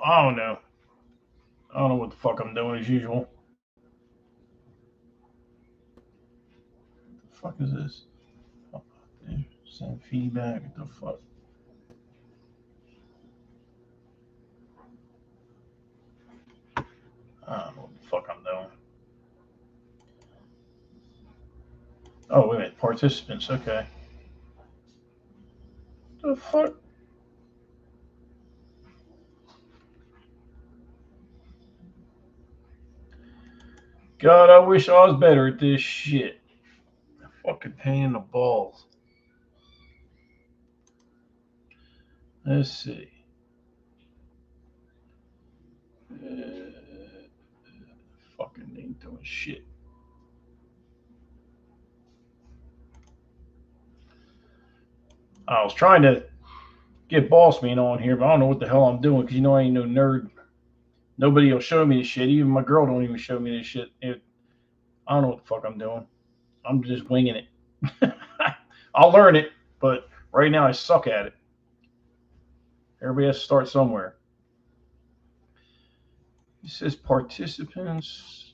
I don't know. I don't know what the fuck I'm doing as usual. What the fuck is this? Send feedback. What the fuck? I don't know what the fuck I'm doing. Oh, wait a minute. Participants. Okay. What the fuck? God, I wish I was better at this shit. Fucking pain in the balls. Let's see. Fucking ain't doing shit. I was trying to get Boss Man on here, but I don't know what the hell I'm doing because you know I ain't no nerd. Nobody will show me this shit. Even my girl don't even show me this shit. I don't know what the fuck I'm doing. I'm just winging it. I'll learn it, but right now I suck at it. Everybody has to start somewhere. It says participants.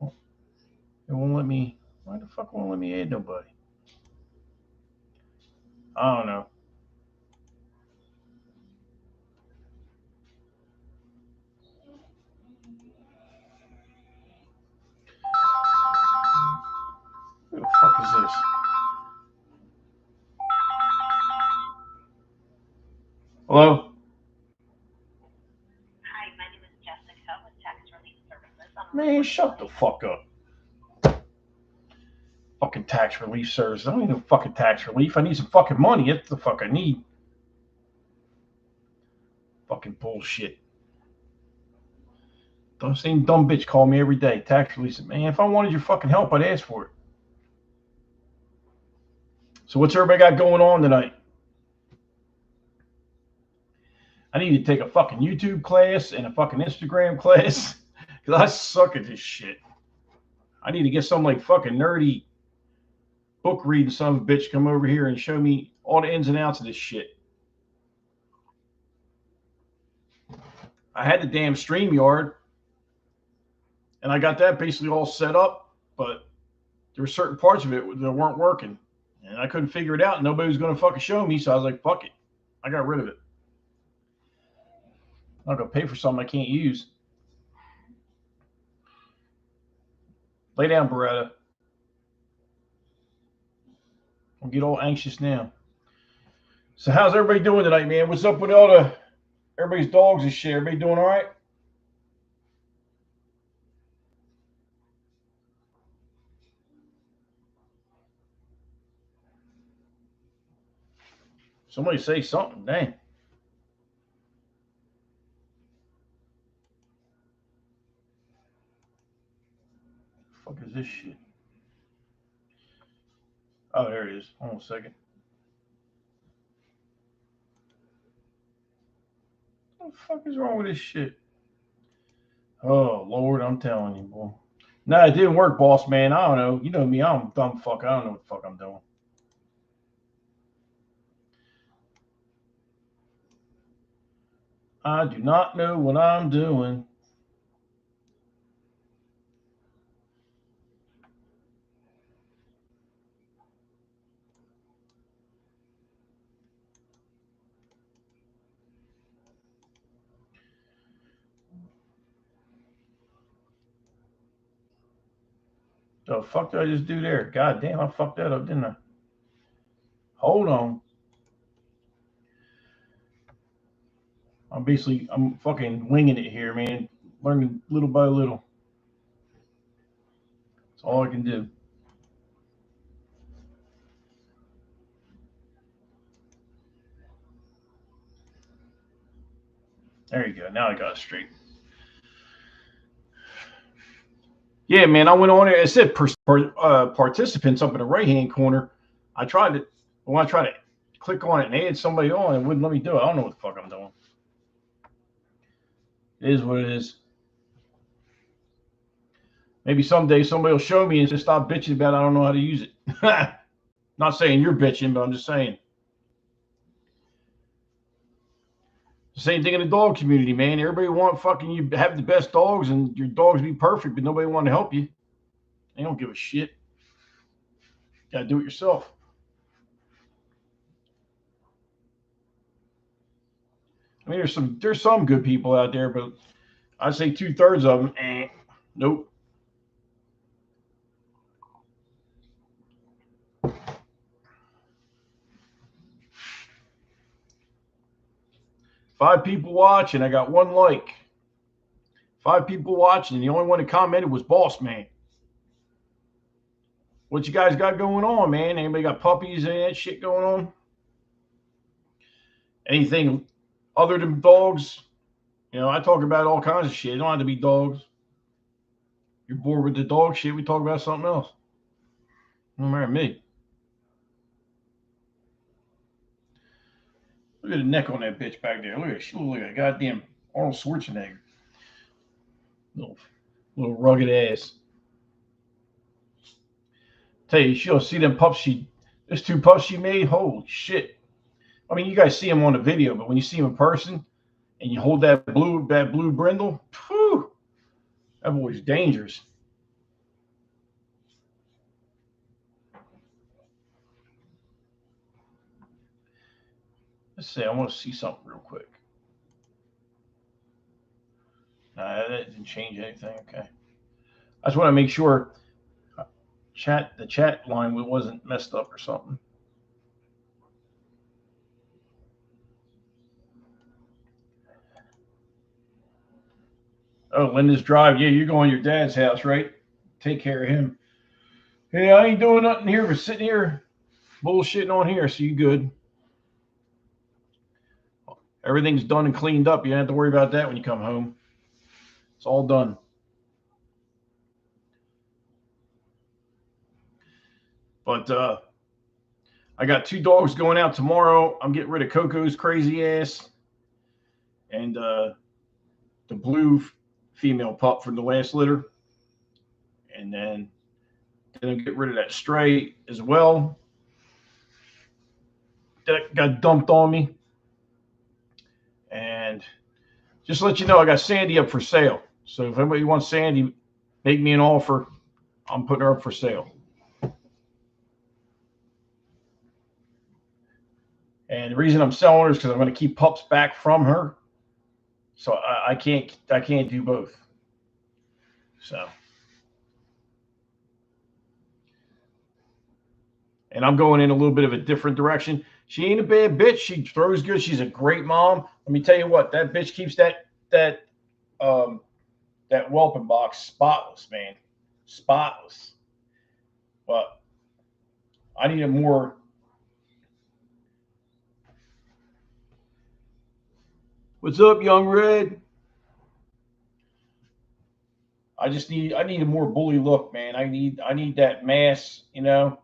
It won't let me. Why the fuck won't let me add nobody? I don't know. Who the fuck is this? Hello? Man, shut the fuck up. Fucking tax relief service. I don't need no fucking tax relief. I need some fucking money. That's the fuck I need. Fucking bullshit. The same dumb bitch call me every day. Tax relief. Man, if I wanted your fucking help, I'd ask for it. So what's everybody got going on tonight? I need to take a fucking YouTube class and a fucking Instagram class because I suck at this shit. I need to get some like fucking nerdy book reading son of a bitch come over here and show me all the ins and outs of this shit. I had the damn StreamYard and I got that basically all set up, but there were certain parts of it that weren't working and I couldn't figure it out and nobody was going to fucking show me. So I was like, fuck it. I got rid of it. I'm not going to pay for something I can't use. Lay down, Beretta. Don't get all anxious now. So how's everybody doing tonight, man? What's up with everybody's dogs and shit? Everybody doing all right? Somebody say something. Dang. What the fuck is this shit? Oh, there it is. Hold on a second. What the fuck is wrong with this shit? Oh, Lord, I'm telling you, boy. No, it didn't work, boss man. I don't know. You know me. I'm a dumb fuck. I don't know what the fuck I'm doing. I do not know what I'm doing. The fuck did I just do there? God damn, I fucked that up, didn't I? Hold on. I'm fucking winging it here, man. Learning little by little. That's all I can do. There you go. Now I got it straight. Yeah, man. I went on there. It said participants up in the right hand corner. I tried to when I tried to click on it and add somebody on, it wouldn't let me do it. I don't know what the fuck I'm doing. It is what it is. Maybe someday somebody will show me and just stop bitching about it. I don't know how to use it. Not saying you're bitching, but I'm just saying. Same thing in the dog community, man. Everybody want fucking you have the best dogs and your dogs be perfect, but nobody want to help you. They don't give a shit. You gotta do it yourself. I mean, there's some good people out there, but I'd say 2/3 of them, nope. 5 people watching, I got 1 like. 5 people watching, and the only one that commented was Boss Man. What you guys got going on, man? Anybody got puppies and that shit going on? Anything other than dogs? I talk about all kinds of shit. It don't have to be dogs. You're bored with the dog shit, we talk about something else. Don't matter to me. Look at the neck on that bitch back there. Look at it. She looks like a goddamn Arnold Schwarzenegger. Little, little rugged ass. Tell you, she'll see them pups there's 2 pups she made. Holy shit. I mean, you guys see them on the video, but when you see them in person and you hold that blue brindle, whew, that boy's dangerous. Let's see. I want to see something real quick. That didn't change anything. Okay. I just want to make sure the chat line wasn't messed up or something. Oh, Linda's Drive. Yeah, you're going to your dad's house, right? Take care of him. Hey, I ain't doing nothing here but sitting here bullshitting on here, so you good. Everything's done and cleaned up. You don't have to worry about that when you come home. It's all done. But I got 2 dogs going out tomorrow. I'm getting rid of Coco's crazy ass and the blue female pup from the last litter. And then gonna get rid of that stray as well. That got dumped on me. And just to let you know, I got Sandy up for sale. So if anybody wants Sandy, make me an offer. I'm putting her up for sale. And the reason I'm selling her is because I'm going to keep pups back from her. So I can't do both. So, and I'm going in a little bit of a different direction. She ain't a bad bitch. She throws good. She's a great mom. Let me tell you what, that bitch keeps that whelping box spotless, man, spotless. But I need a more. What's up, young red? I need a more bully look, man. I need that mass, and I'll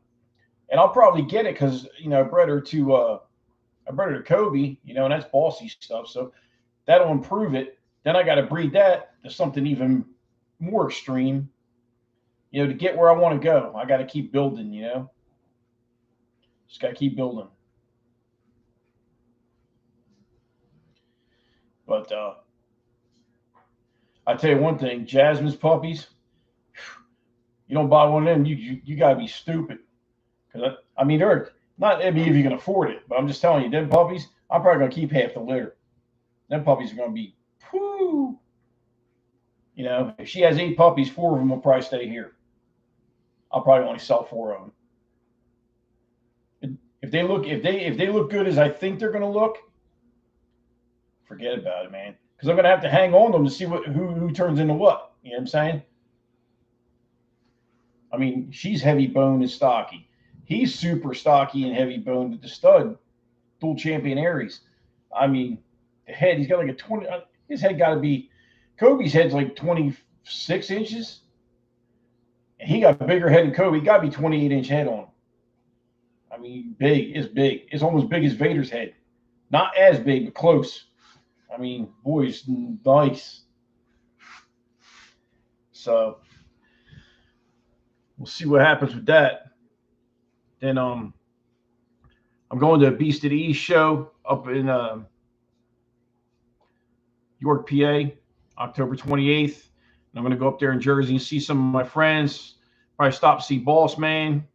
probably get it because I bred her to Kobe, and that's bossy stuff. So that'll improve it. Then I got to breed that to something even more extreme, to get where I want to go. I got to keep building, just got to keep building. But I tell you one thing, Jasmine's puppies, you don't buy one of them, you got to be stupid. Because I mean, they're not. I mean, if you can afford it, but I'm just telling you, them puppies, I'm probably gonna keep half the litter. Them puppies are gonna be, whoo. If she has 8 puppies, 4 of them will probably stay here. I'll probably only sell 4 of them. If they look good as I think they're gonna look, forget about it, man. Because I'm gonna have to hang on to them to see who turns into what. You know what I'm saying? I mean, she's heavy boned and stocky. He's super stocky and heavy boned, but the stud, dual champion Aries. I mean, the head, he's got like a 20, his head got to be, Kobe's head's like 26 inches. And he got a bigger head than Kobe. He got to be 28-inch head on him. I mean, big. It's big. It's almost big as Vader's head. Not as big, but close. I mean, boy's nice. So we'll see what happens with that. Then I'm going to a Beast of the East show up in York, PA, October 28th. And I'm going to go up there in Jersey and see some of my friends. Probably stop see Boss Man,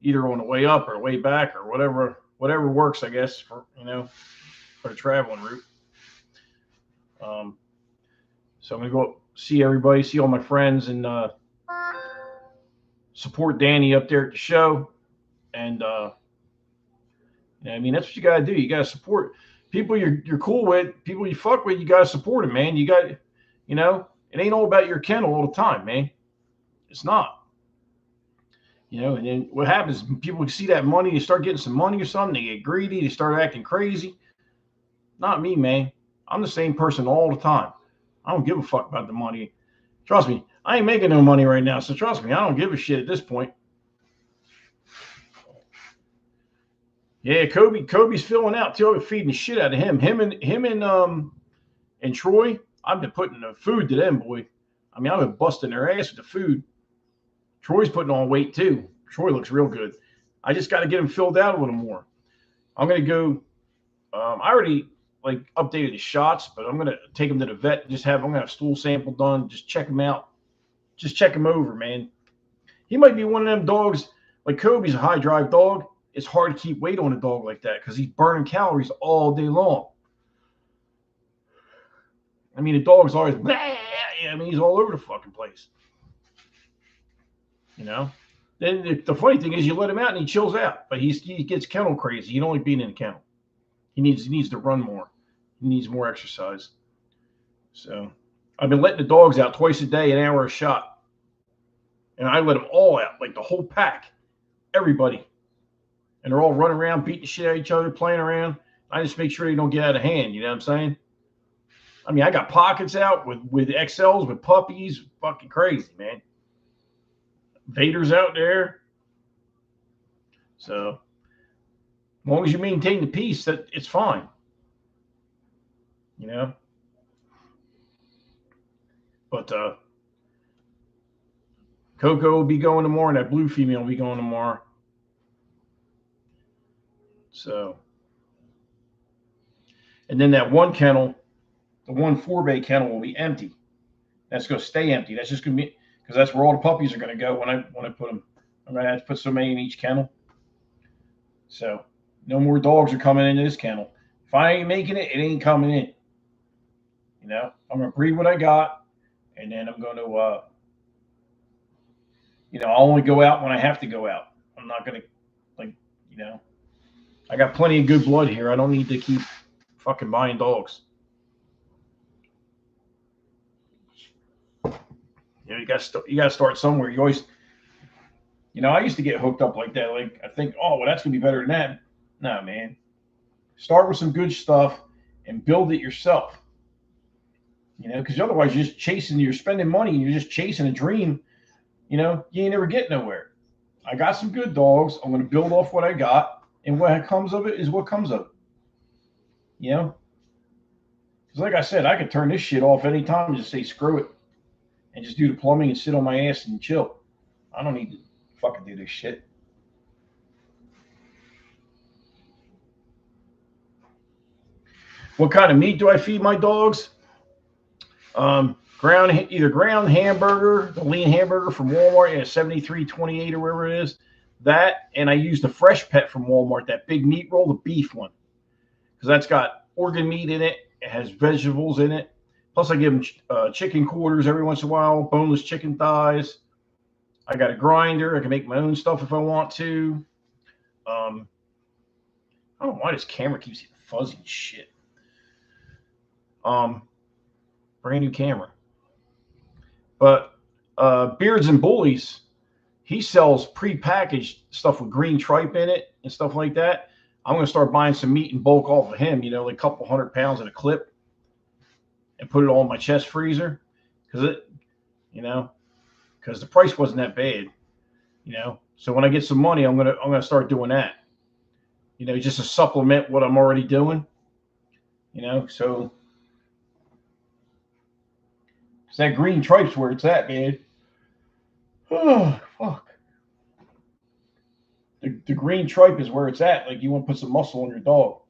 either on the way up or way back or whatever works, I guess, for for the traveling route. Um, so I'm going to go see everybody, see all my friends, and support Danny up there at the show. And I mean, that's what you got to do. You got to support people you're cool with, people you fuck with. You got to support them, man. You got, it ain't all about your kennel all the time, man. It's not. And then what happens? People see that money, they start getting some money or something, they get greedy, they start acting crazy. Not me, man. I'm the same person all the time. I don't give a fuck about the money. Trust me, I ain't making no money right now, so trust me, I don't give a shit at this point. Yeah, Kobe's filling out too. I've been feeding the shit out of him. Him and Troy. I've been putting the food to them, boy. I mean, I've been busting their ass with the food. Troy's putting on weight too. Troy looks real good. I just got to get him filled out a little more. I'm gonna go. I already updated the shots, but I'm gonna take him to the vet. I'm gonna have stool sample done. Just check him out. Just check him over, man. He might be one of them dogs. Like Kobe's a high drive dog. It's hard to keep weight on a dog like that because he's burning calories all day long. I mean, the dog's always, I mean, he's all over the fucking place. Then the funny thing is you let him out and he chills out, but he gets kennel crazy. He don't like being in the kennel. He needs to run more. He needs more exercise. So I've been letting the dogs out twice a day, an hour a shot. And I let them all out, like the whole pack, everybody. And they're all running around, beating the shit out of each other, playing around. I just make sure they don't get out of hand. You know what I'm saying? I mean, I got pockets out with XLs, with puppies. Fucking crazy, man. Vader's out there. So, as long as you maintain the peace, that it's fine. But Coco will be going tomorrow, and that blue female will be going tomorrow. So, and then that one kennel, the 1 4-bay kennel will be empty. That's going to stay empty. That's just going to be because that's where all the puppies are going to go when I put them. I'm going to have to put so many in each kennel. So no more dogs are coming into this kennel. If I ain't making it, it ain't coming in. I'm going to breed what I got, and then I'm going to, I'll only go out when I have to go out. I'm not going to, I got plenty of good blood here. I don't need to keep fucking buying dogs. You got to start somewhere. You always, I used to get hooked up like that. Like I think, oh, well, that's gonna be better than that. No, man. Start with some good stuff and build it yourself. Because otherwise you're spending money and you're just chasing a dream. You ain't never get nowhere. I got some good dogs. I'm gonna build off what I got, and what comes of it is what comes of it. Because like I said, I could turn this shit off anytime and just say screw it. And just do the plumbing and sit on my ass and chill. I don't need to fucking do this shit. What kind of meat do I feed my dogs? Either ground hamburger, the lean hamburger from Walmart, $73.28 or wherever it is. That, and I use the Fresh Pet from Walmart, that big meat roll, the beef one, because that's got organ meat in it. It has vegetables in it. Plus, I give them chicken quarters every once in a while, boneless chicken thighs. I got a grinder. I can make my own stuff if I want to. I don't know why this camera keeps getting fuzzy and shit. Brand new camera. But Beards and Bullies, he sells pre-packaged stuff with green tripe in it and stuff like that. I'm going to start buying some meat in bulk off of him, like a couple 100 pounds in a clip, and put it all in my chest freezer because the price wasn't that bad, So when I get some money, I'm gonna start doing that, just to supplement what I'm already doing, So that green tripe's where it's at, man. Oh fuck. The green tripe is where it's at. Like you want to put some muscle on your dog,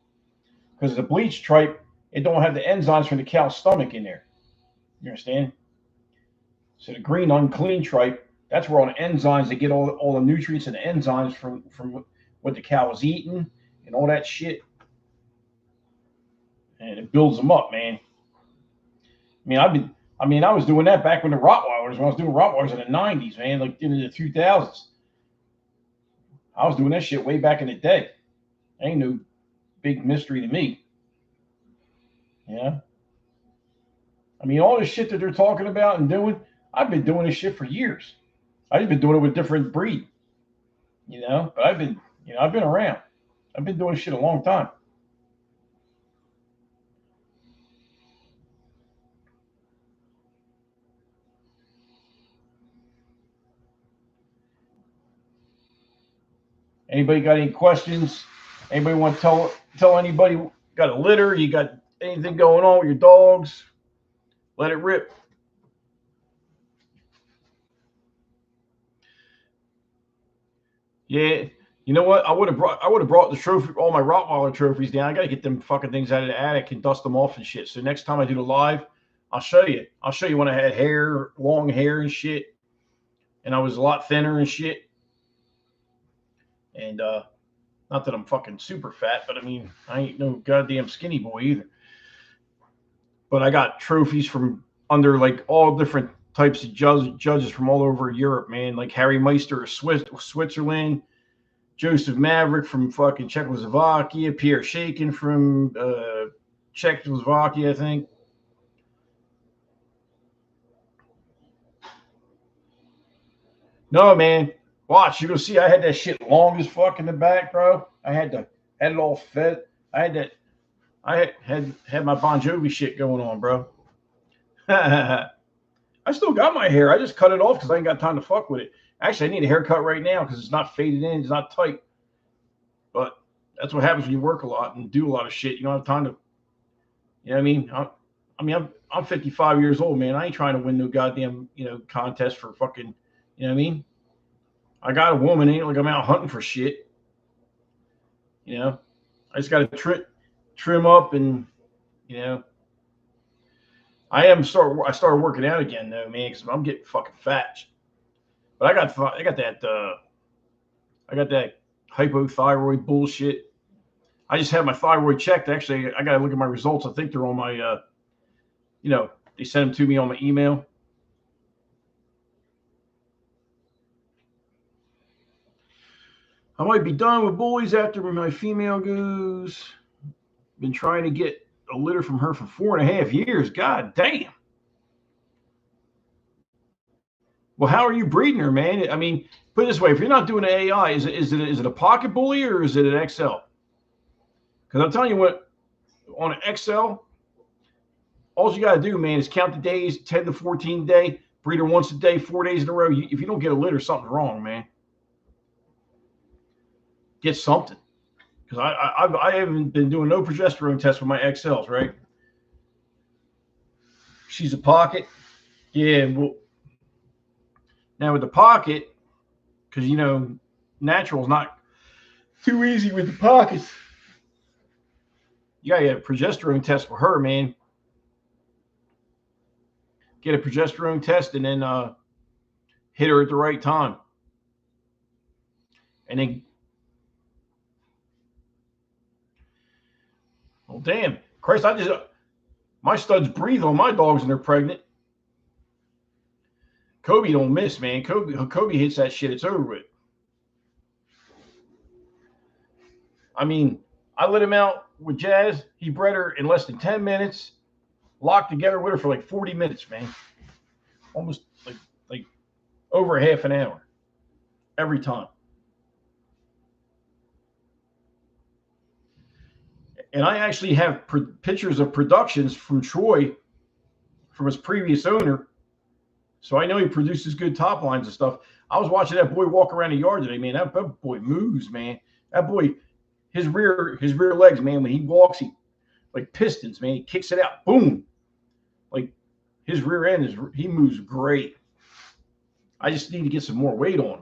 because the bleach tripe it don't have the enzymes from the cow's stomach in there. You understand? So the green unclean tripe, that's where all the enzymes, they get all the nutrients and the enzymes from what the cow is eating and all that shit. And it builds them up, man. I was doing that back when the Rottweilers, when I was doing Rottweilers in the 90s, man, like in the 2000s. I was doing that shit way back in the day. Ain't no big mystery to me. Yeah. I mean, all this shit that they're talking about and doing, I've been doing this shit for years. I've been doing it with different breed, but I've been around. I've been doing shit a long time. Anybody got any questions? Anybody want to tell anybody got a litter? You got anything going on with your dogs? Let it rip. Yeah, you know what? I would have brought the trophy, all my Rottweiler trophies down. I got to get them fucking things out of the attic and dust them off and shit. So next time I do the live, I'll show you. I'll show you when I had hair, long hair and shit, and I was a lot thinner and shit. And not that I'm fucking super fat, but I mean, I ain't no goddamn skinny boy either. But I got trophies from under like all different types of judges from all over Europe, man. Like Harry Meister of Switzerland, Joseph Maverick from fucking Czechoslovakia, Pierre Shakin from Czechoslovakia, I think. No, man. Watch, you're gonna see I had that shit long as fuck in the back, bro. I had it all fed. I had my Bon Jovi shit going on, bro. I still got my hair. I just cut it off because I ain't got time to fuck with it. Actually, I need a haircut right now because it's not faded in. It's not tight. But that's what happens when you work a lot and do a lot of shit. You don't have time to. You know what I mean? I'm 55 years old, man. I ain't trying to win no goddamn contest for fucking. You know what I mean? I got a woman. Ain't like I'm out hunting for shit. I just got to trim up and I started working out again though, man, because I'm getting fucking fat. But I got that hypothyroid bullshit. I just had my thyroid checked. Actually, I got to look at my results. I think they're on my, they sent them to me on my email. I might be done with Bullies after my female goes. Been trying to get a litter from her for 4.5 years. God damn. Well, how are you breeding her, man? I mean, put it this way: if you're not doing an AI, is it a pocket bully or is it an XL? Because I'm telling you what, on an XL, all you got to do, man, is count the days, 10 to 14 day, breed her once a day, 4 days in a row. If you don't get a litter, something's wrong, man. Get something. Because I haven't been doing no progesterone tests with my XLs, right? She's a pocket. Yeah, well, now with the pocket, because, natural is not too easy with the pockets. You got to get a progesterone test for her, man. Get a progesterone test and then hit her at the right time. And then, well, damn, Christ, my studs breathe on my dogs and they're pregnant. Kobe don't miss, man. Kobe hits that shit, it's over with. I mean, I let him out with Jazz. He bred her in less than 10 minutes, locked together with her for like 40 minutes, man. Almost like over half an hour every time. And I actually have pictures of productions from Troy, from his previous owner. So I know he produces good top lines and stuff. I was watching that boy walk around the yard today, man. That boy moves, man. That boy, his rear legs, man, when he walks, he like pistons, man. He kicks it out, boom. Like his rear end he moves great. I just need to get some more weight on him.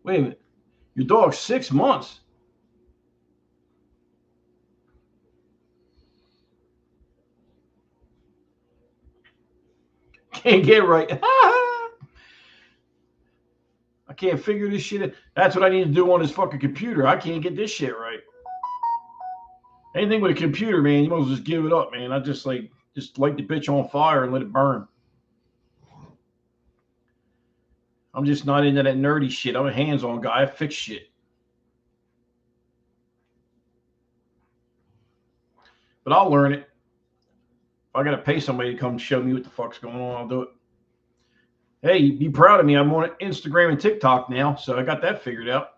Wait a minute. Your dog's 6 months. Can't get right. I can't figure this shit out. That's what I need to do on this fucking computer. I can't get this shit right. Anything with a computer, man, you might as well just give it up, man. I just light the bitch on fire and let it burn. I'm just not into that nerdy shit. I'm a hands-on guy. I fix shit. But I'll learn it. If I gotta pay somebody to come show me what the fuck's going on, I'll do it. Hey, be proud of me. I'm on Instagram and TikTok now, so I got that figured out.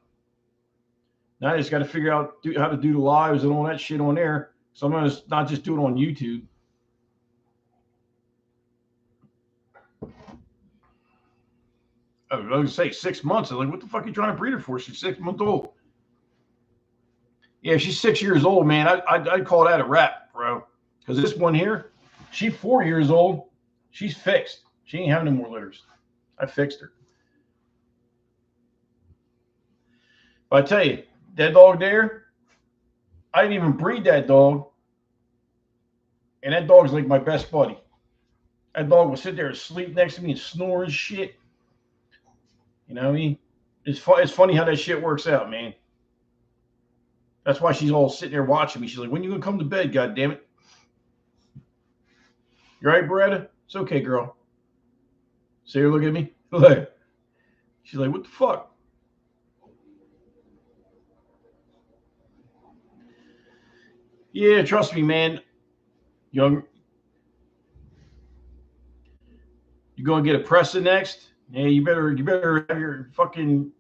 Now I just got to figure out how to do the lives and all that shit on there. So I'm gonna not just do it on YouTube. I was gonna say 6 months. I'm like, what the fuck are you trying to breed her for? She's 6 months old. Yeah, if she's 6 years old, man, I'd call that a wrap, bro. Because this one here, she's 4 years old. She's fixed. She ain't having no more litters. I fixed her. But I tell you, that dog there, I didn't even breed that dog. And that dog's like my best buddy. That dog will sit there and sleep next to me and snore and shit. You know what I mean? It's funny how that shit works out, man. That's why she's all sitting there watching me. She's like, when you gonna come to bed, God damn it? You right, Beretta? It's okay, girl. See her look at me? Look. She's like, what the fuck? Yeah, trust me, man. You're gonna get a Pressa next? Yeah, you better have your fucking, you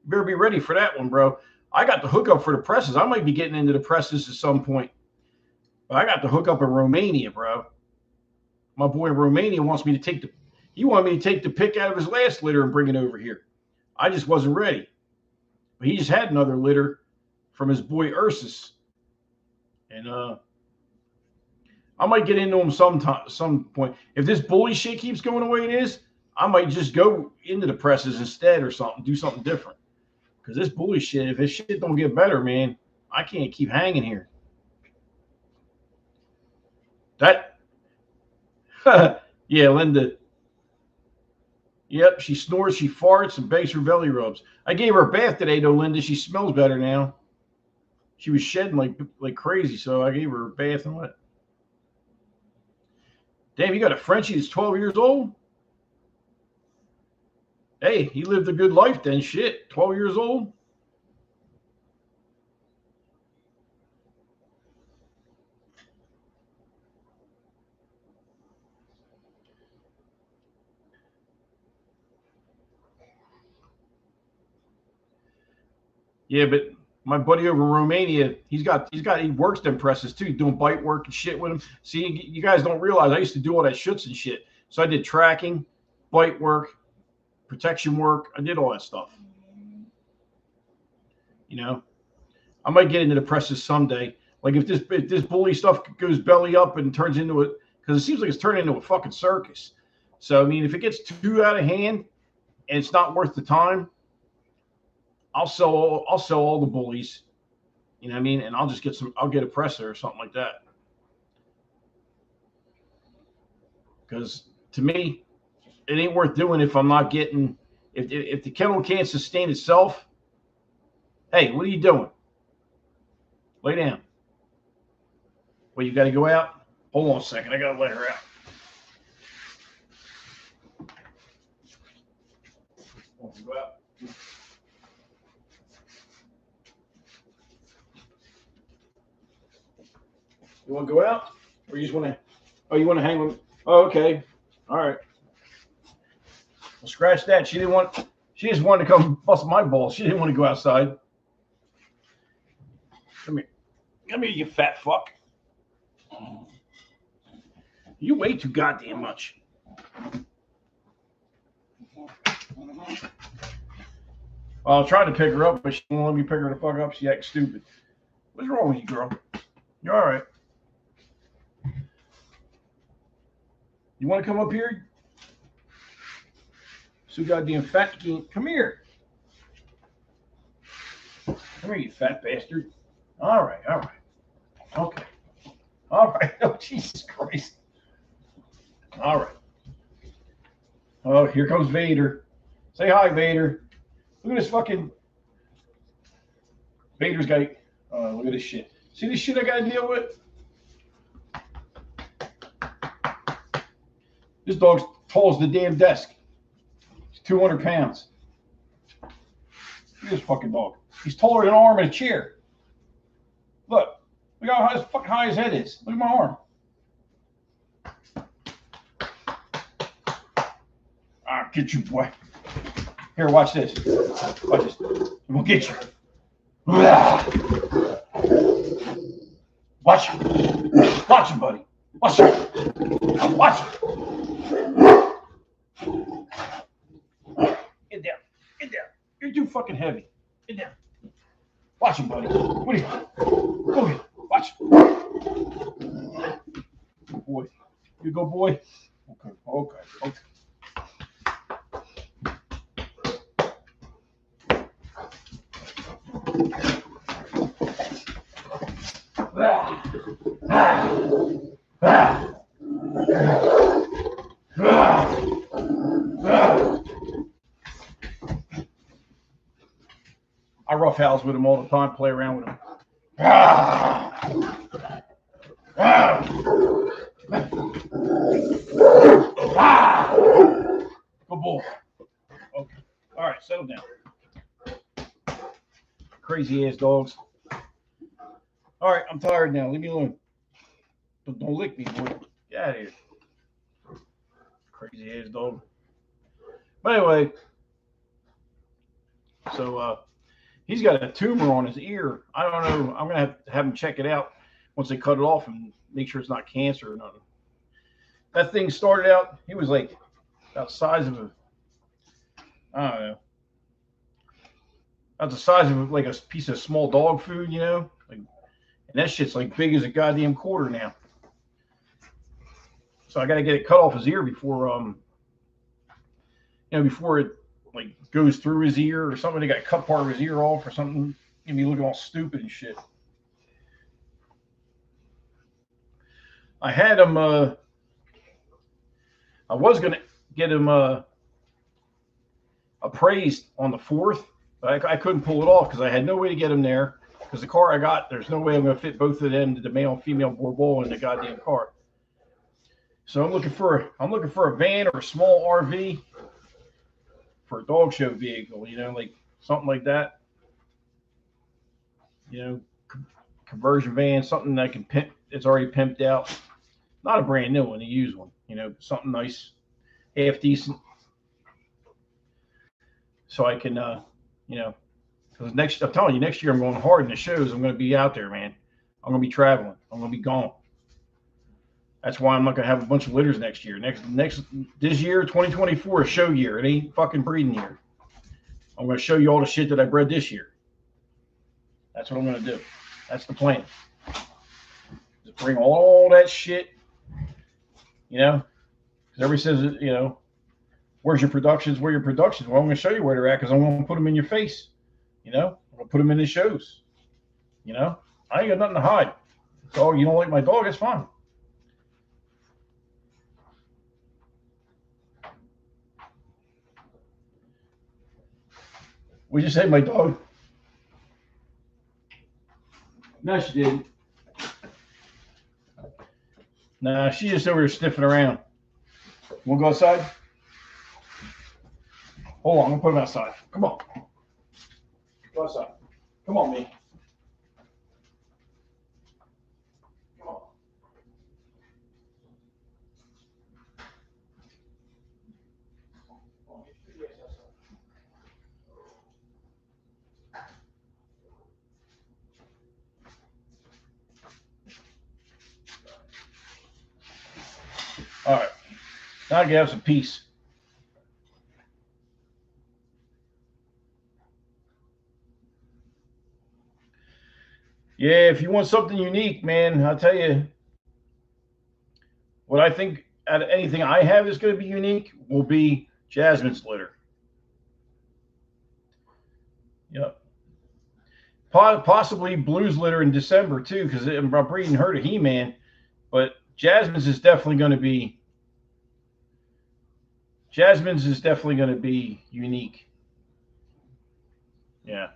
better be ready for that one, bro. I got the hookup for the presses. I might be getting into the presses at some point. But I got the hookup in Romania, bro. My boy in Romania wants me to take the pick out of his last litter and bring it over here. I just wasn't ready. But he just had another litter from his boy Ursus. And I might get into him some point. If this bully shit keeps going the way it is, I might just go into the presses instead or something, do something different. Because this bully shit, if this shit don't get better, man, I can't keep hanging here. That, yeah, Linda. Yep, she snores, she farts, and begs for belly rubs. I gave her a bath today, though, Linda. She smells better now. She was shedding like crazy, so I gave her a bath and what? Damn, you got a Frenchie that's 12 years old? Hey, he lived a good life then. Shit, 12 years old? Yeah, but my buddy over in Romania, he works them presses too, doing bite work and shit with him. See, you guys don't realize I used to do all that shits and shit. So I did tracking, bite work, protection work. I did all that stuff. You know, I might get into the presses someday. Like if this bully stuff goes belly up and turns into it, because it seems like it's turning into a fucking circus. So I mean, if it gets too out of hand and it's not worth the time, I'll sell all the bullies. You know what I mean? And I'll get a presser or something like that. Because to me, it ain't worth doing if I'm not getting, if the kennel can't sustain itself. Hey, what are you doing? Lay down. Well, you got to go out? Hold on a second. I got to let her out. Go out. You want to go out? Or you just want to, oh, you want to hang with, oh, okay. All right. Well, scratch that. She just wanted to come bust my balls. She didn't want to go outside. Come here. Come here, you fat fuck. You weigh too goddamn much. Well, I tried to pick her up, but she won't let me pick her the fuck up. She acts stupid. What's wrong with you, girl? You're all right. You want to come up here? So goddamn fat. Come here. Come here, you fat bastard. All right, all right. Okay. All right. Oh, Jesus Christ. All right. Oh, here comes Vader. Say hi, Vader. Look at this fucking. Vader's got. Look at this shit. See this shit I got to deal with? This dog's tall as the damn desk. He's 200 pounds. Look at this fucking dog. He's taller than an arm in a chair. Look. Look how fucking high his head is. Look at my arm. Ah, get you, boy. Here, watch this. Watch this. I'm gonna get you. Watch it. Watch it, buddy. Watch it. Watch it. Get down. Get down. You're too fucking heavy. Get down. Watch it, buddy. What are you? Go ahead. Watch it. Good boy. You go, boy. Okay. Okay. Okay. I roughhouse with him all the time, play around with him. Good boy. Okay. All right, settle down. Crazy ass dogs. All right, I'm tired now. Leave me alone. Don't lick me, boy. Get out of here. Crazy ass dog. But anyway, so he's got a tumor on his ear. I don't know. I'm gonna have him check it out once they cut it off and make sure it's not cancer or nothing. That thing started out. He was like about the size of a, I don't know, about the size of like a piece of small dog food, you know. Like, and that shit's like big as a goddamn quarter now. So I got to get it cut off his ear before, before it like goes through his ear or something. They got to cut part of his ear off or something. And be looking all stupid and shit. I had him. I was gonna get him appraised on the 4th, but I couldn't pull it off because I had no way to get him there. Because the car I got, there's no way I'm going to fit both of them, the male and female Bourbon, in the goddamn car. So I'm looking for a van or a small RV for a dog show vehicle, you know, like something like that. You know, conversion van, something that can pimp. It's already pimped out, not a brand new one, a used one. You know, something nice, half decent. So I can, because I'm telling you, next year I'm going hard in the shows. I'm going to be out there, man. I'm going to be traveling. I'm going to be gone. That's why I'm not going to have a bunch of litters next year. This year, 2024, is show year. It ain't fucking breeding year. I'm going to show you all the shit that I bred this year. That's what I'm going to do. That's the plan. Just bring all that shit, you know, because everybody says, you know, where's your productions? Where are your productions? Well, I'm going to show you where they're at because I'm going to put them in your face. You know, I'm going to put them in the shows. You know, I ain't got nothing to hide. So you don't like my dog? It's fine. We just had my dog. No, she didn't. Nah, she's just over here sniffing around. Wanna go outside? Hold on, I'm gonna put him outside. Come on. Go outside. Come on, me. Come on. All right. Now I can have some peace. Yeah, if you want something unique, man, I'll tell you what I think out of anything I have is going to be unique will be Jasmine's litter. Yep. Possibly blues litter in December too, because I'm breeding her to He-Man. But Jasmine's is definitely going to be unique. Yeah.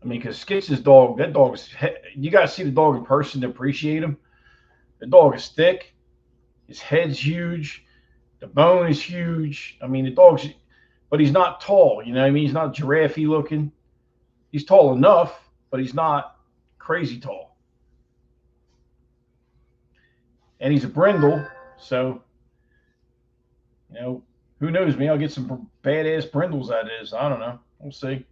I mean, because Skits' dog, that dog is, you got to see the dog in person to appreciate him. The dog is thick. His head's huge. The bone is huge. I mean, the dog's, but he's not tall. You know what I mean? He's not giraffe looking. He's tall enough, but he's not crazy tall. And he's a brindle, so, you know, who knows? Maybe I'll get some badass brindles out of this. I don't know. We'll see.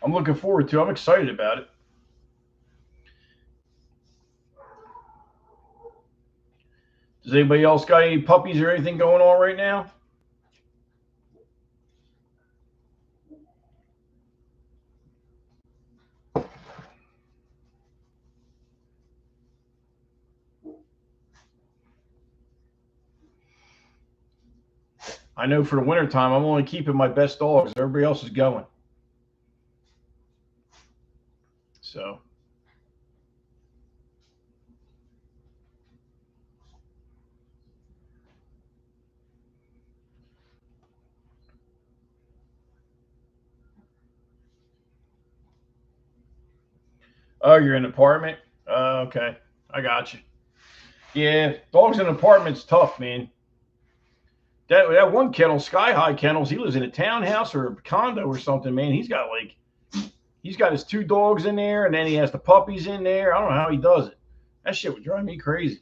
I'm looking forward to it. I'm excited about it. Does anybody else got any puppies or anything going on right now? I know for the wintertime, I'm only keeping my best dogs. Everybody else is going. So, oh, you're in an apartment? Okay. I got you. Yeah, dogs in an apartment's tough, man. That one kennel, Sky High Kennels, he lives in a townhouse or a condo or something, man. He's got his two dogs in there, and then he has the puppies in there. I don't know how he does it. That shit would drive me crazy.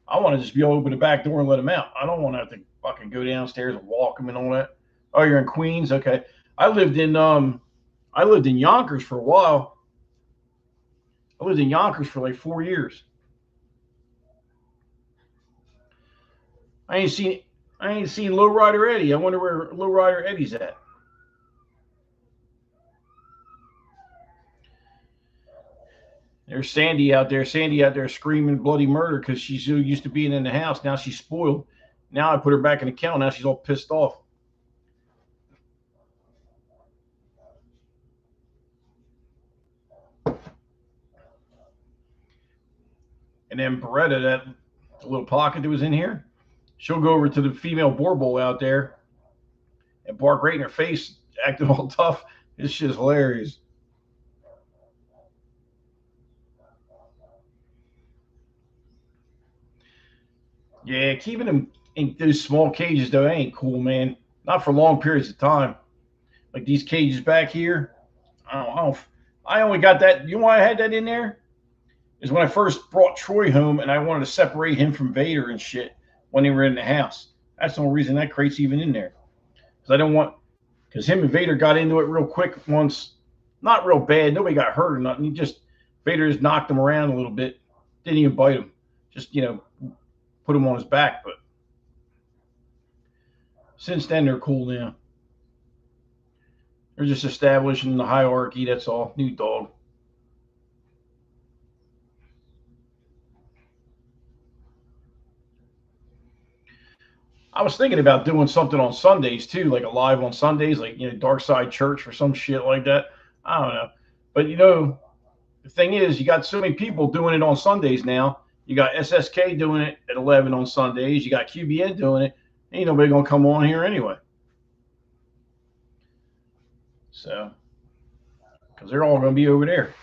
I want to just be able to open the back door and let him out. I don't want to have to fucking go downstairs and walk him and all that. Oh, you're in Queens? Okay. I lived in Yonkers for a while. I lived in Yonkers for like 4 years. I ain't seen I ain't seen Lowrider Eddie. I wonder where Lowrider Eddie's at. There's Sandy out there. Sandy out there screaming bloody murder because she's so used to being in the house. Now she's spoiled. Now I put her back in the kennel. Now she's all pissed off. And then Beretta, that little pocket that was in here, she'll go over to the female borbol out there and bark right in her face, acting all tough. This shit's hilarious. Yeah, keeping them in those small cages though ain't cool, man. Not for long periods of time. Like these cages back here. I only got that. You know why I had that in there? Is when I first brought Troy home and I wanted to separate him from Vader and shit when they were in the house. That's the only reason that crate's even in there. Because I don't want, because him and Vader got into it real quick once. Not real bad. Nobody got hurt or nothing. Vader just knocked him around a little bit. Didn't even bite him. Just, put him on his back. But since then, they're cool now. They're just establishing the hierarchy. That's all. New dog. I was thinking about doing something on Sundays too, like a live on Sundays, like Dark Side Church or some shit like that. I don't know, but the thing is, you got so many people doing it on Sundays now. You got SSK doing it at 11 on Sundays. You got QBN doing it. Ain't nobody gonna come on here anyway. So, because they're all gonna be over there.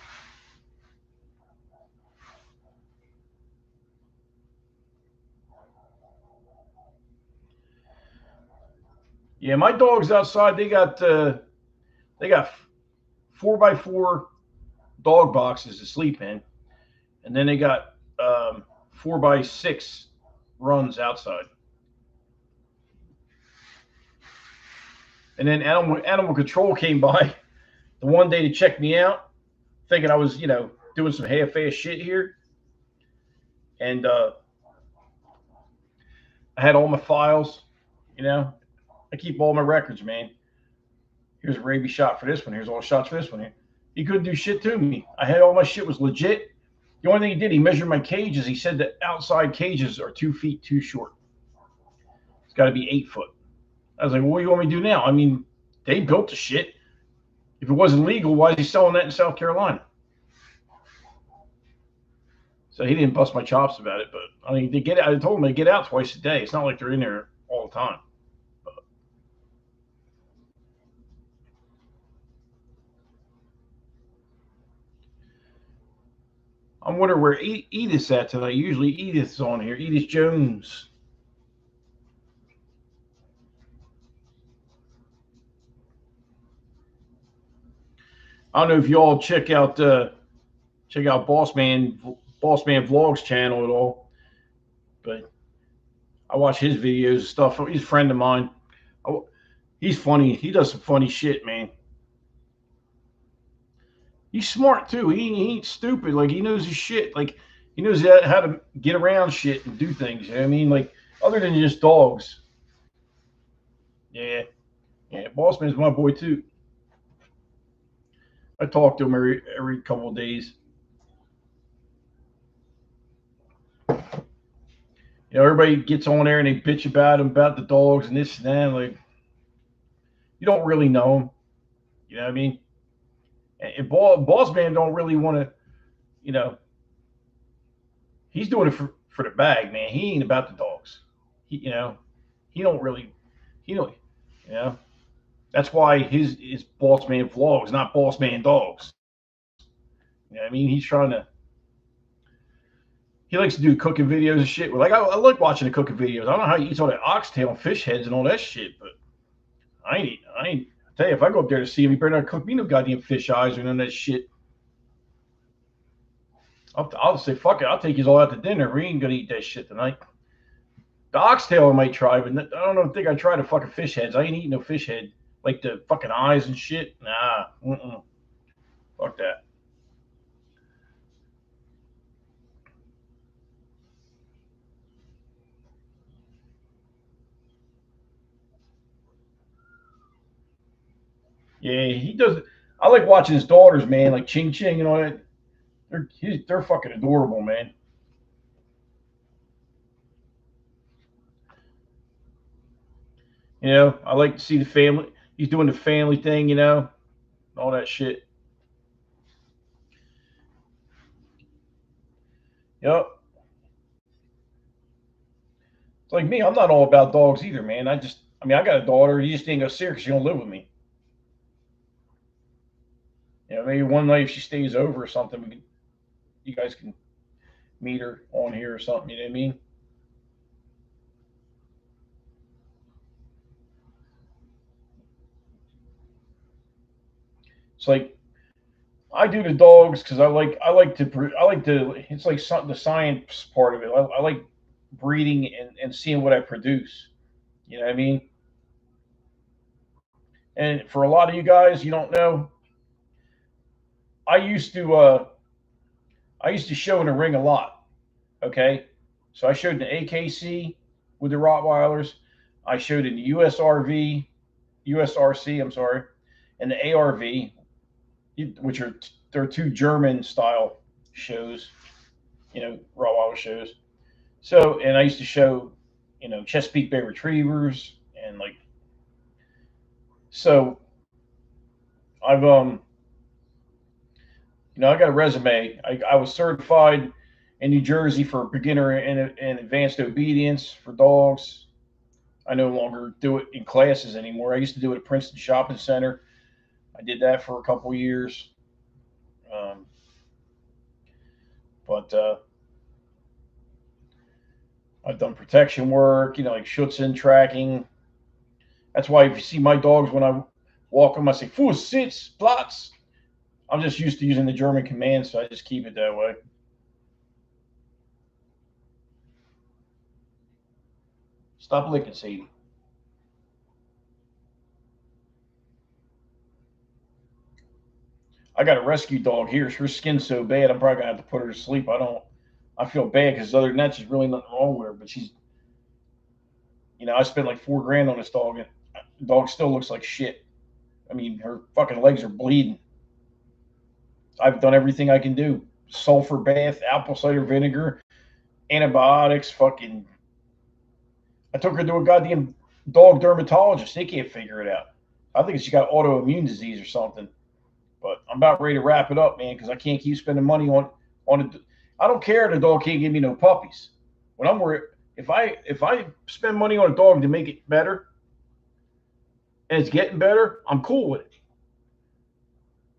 Yeah, my dogs outside. They got 4x4 dog boxes to sleep in, and then they got 4x6 runs outside. And then animal control came by the one day to check me out, thinking I was doing some half-ass shit here, and I had all my files. I keep all my records, man. Here's a rabies shot for this one. Here's all the shots for this one. He couldn't do shit to me. I had all my shit was legit. The only thing he did, he measured my cages. He said that outside cages are 2 feet too short. It's got to be 8 foot. I was like, well, what do you want me to do now? I mean, they built the shit. If it wasn't legal, why is he selling that in South Carolina? So he didn't bust my chops about it. But I mean, I told them they get out twice a day. It's not like they're in there all the time. But I'm wondering where Edith's at tonight. Usually Edith's on here. Edith Jones. I don't know if y'all check out Boss Man Vlogs channel at all, but I watch his videos and stuff. He's a friend of mine. He's funny. He does some funny shit, man. He's smart too. He ain't stupid. Like he knows his shit. Like he knows how to get around shit and do things. You know what I mean? Like other than just dogs. Yeah, yeah. Boss Man's my boy too. I talk to him every couple of days. You know, everybody gets on there and they bitch about him about the dogs and this and that. Like you don't really know him. You know what I mean? And Boss Man don't really want to. You know, he's doing it for the bag, man. He ain't about the dogs. You know, he don't really. He don't. You know, that's why his Boss Man Vlogs, not Boss Man Dogs. You know what I mean? He's trying to. He likes to do cooking videos and shit. Like I like watching the cooking videos. I don't know how he eats all that oxtail and fish heads and all that shit, but I ain't. I tell you, if I go up there to see him, he better not cook me no goddamn fish eyes or none of that shit. I'll say fuck it. I'll take you all out to dinner. We ain't gonna eat that shit tonight. The oxtail I might try, but I don't know. Think I tried the fucking fish heads. I ain't eating no fish head like the fucking eyes and shit. Nah, fuck that. Yeah, he does. I like watching his daughters, man, like Ching Ching and all that. They're fucking adorable, man. You know, I like to see the family. He's doing the family thing, you know, all that shit. Yep. It's like me. I'm not all about dogs either, man. I mean, I got a daughter. You just ain't gonna see her because she don't live with me. You know, maybe one night if she stays over or something, you guys can meet her on here or something. You know what I mean? It's like I do the dogs because I like to. It's like something the science part of it. I like breeding and seeing what I produce. You know what I mean? And for a lot of you guys, you don't know. I used to uh, I used to show in the ring a lot. Okay, so I showed in the AKC with the Rottweilers. I showed in the USRV, USRC. I'm sorry, and the ARV, which are they're two German style shows. You know, Rottweiler shows. So, and I used to show, you know, Chesapeake Bay Retrievers and like so. I've you know, I got a resume. I was certified in New Jersey for beginner and advanced obedience for dogs. I no longer do it in classes anymore. I used to do it at Princeton Shopping Center. I did that for a couple years. Um, but I've done protection work, you know, like Schutzen tracking. That's why if you see my dogs when I walk them, I say full sits, plots. I'm just used to using the German command, so I just keep it that way. Stop licking, Sadie. I got a rescue dog here. Her skin's so bad, I'm probably gonna have to put her to sleep. I don't. I feel bad because other than that, there's really nothing wrong with her. But she's, you know, I spent like $4 grand on this dog, and the dog still looks like shit. I mean, her fucking legs are bleeding. I've done everything I can do: sulfur bath, apple cider vinegar, antibiotics, fucking I took her to a goddamn dog dermatologist. They can't figure it out. I think she's got autoimmune disease or something. But I'm about ready to wrap it up, man, because I can't keep spending money on it. I don't care if the dog can't give me no puppies. When I'm worried, if I spend money on a dog to make it better and it's getting better, I'm cool with it.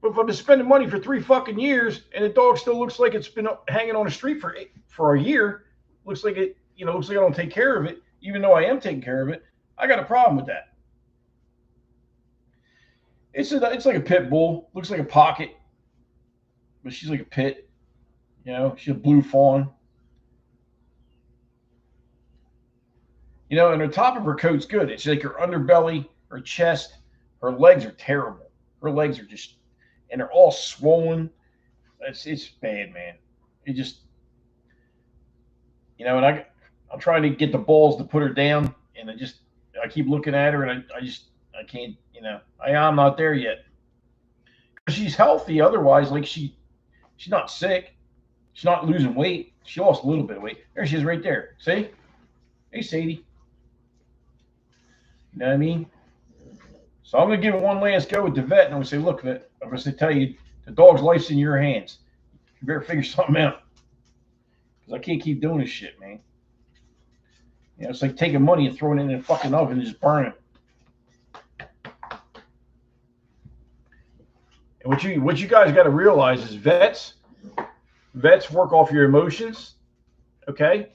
But if I've been spending money for 3 fucking years and the dog still looks like it's been hanging on the street for a year, looks like it, looks like I don't take care of it, even though I am taking care of it, I got a problem with that. It's like a pit bull, looks like a pocket, but she's like a pit. She's a blue fawn. And the top of her coat's good. It's like her underbelly, her chest, her legs are terrible. Her legs are just, and they're all swollen. It's bad, man. It just, and I'm trying to get the balls to put her down, and I keep looking at her, and I can't, I'm not there yet. She's healthy, otherwise, like she's not sick, she's not losing weight. She lost a little bit of weight. There she is, right there. See? Hey, Sadie. You know what I mean? So I'm gonna give it one last go with the vet, and I'm gonna say, look, vet, I'm gonna tell you, the dog's life's in your hands. You better figure something out, because I can't keep doing this shit, man. It's like taking money and throwing it in a fucking oven and just burning it. And what you guys got to realize is vets work off your emotions, okay?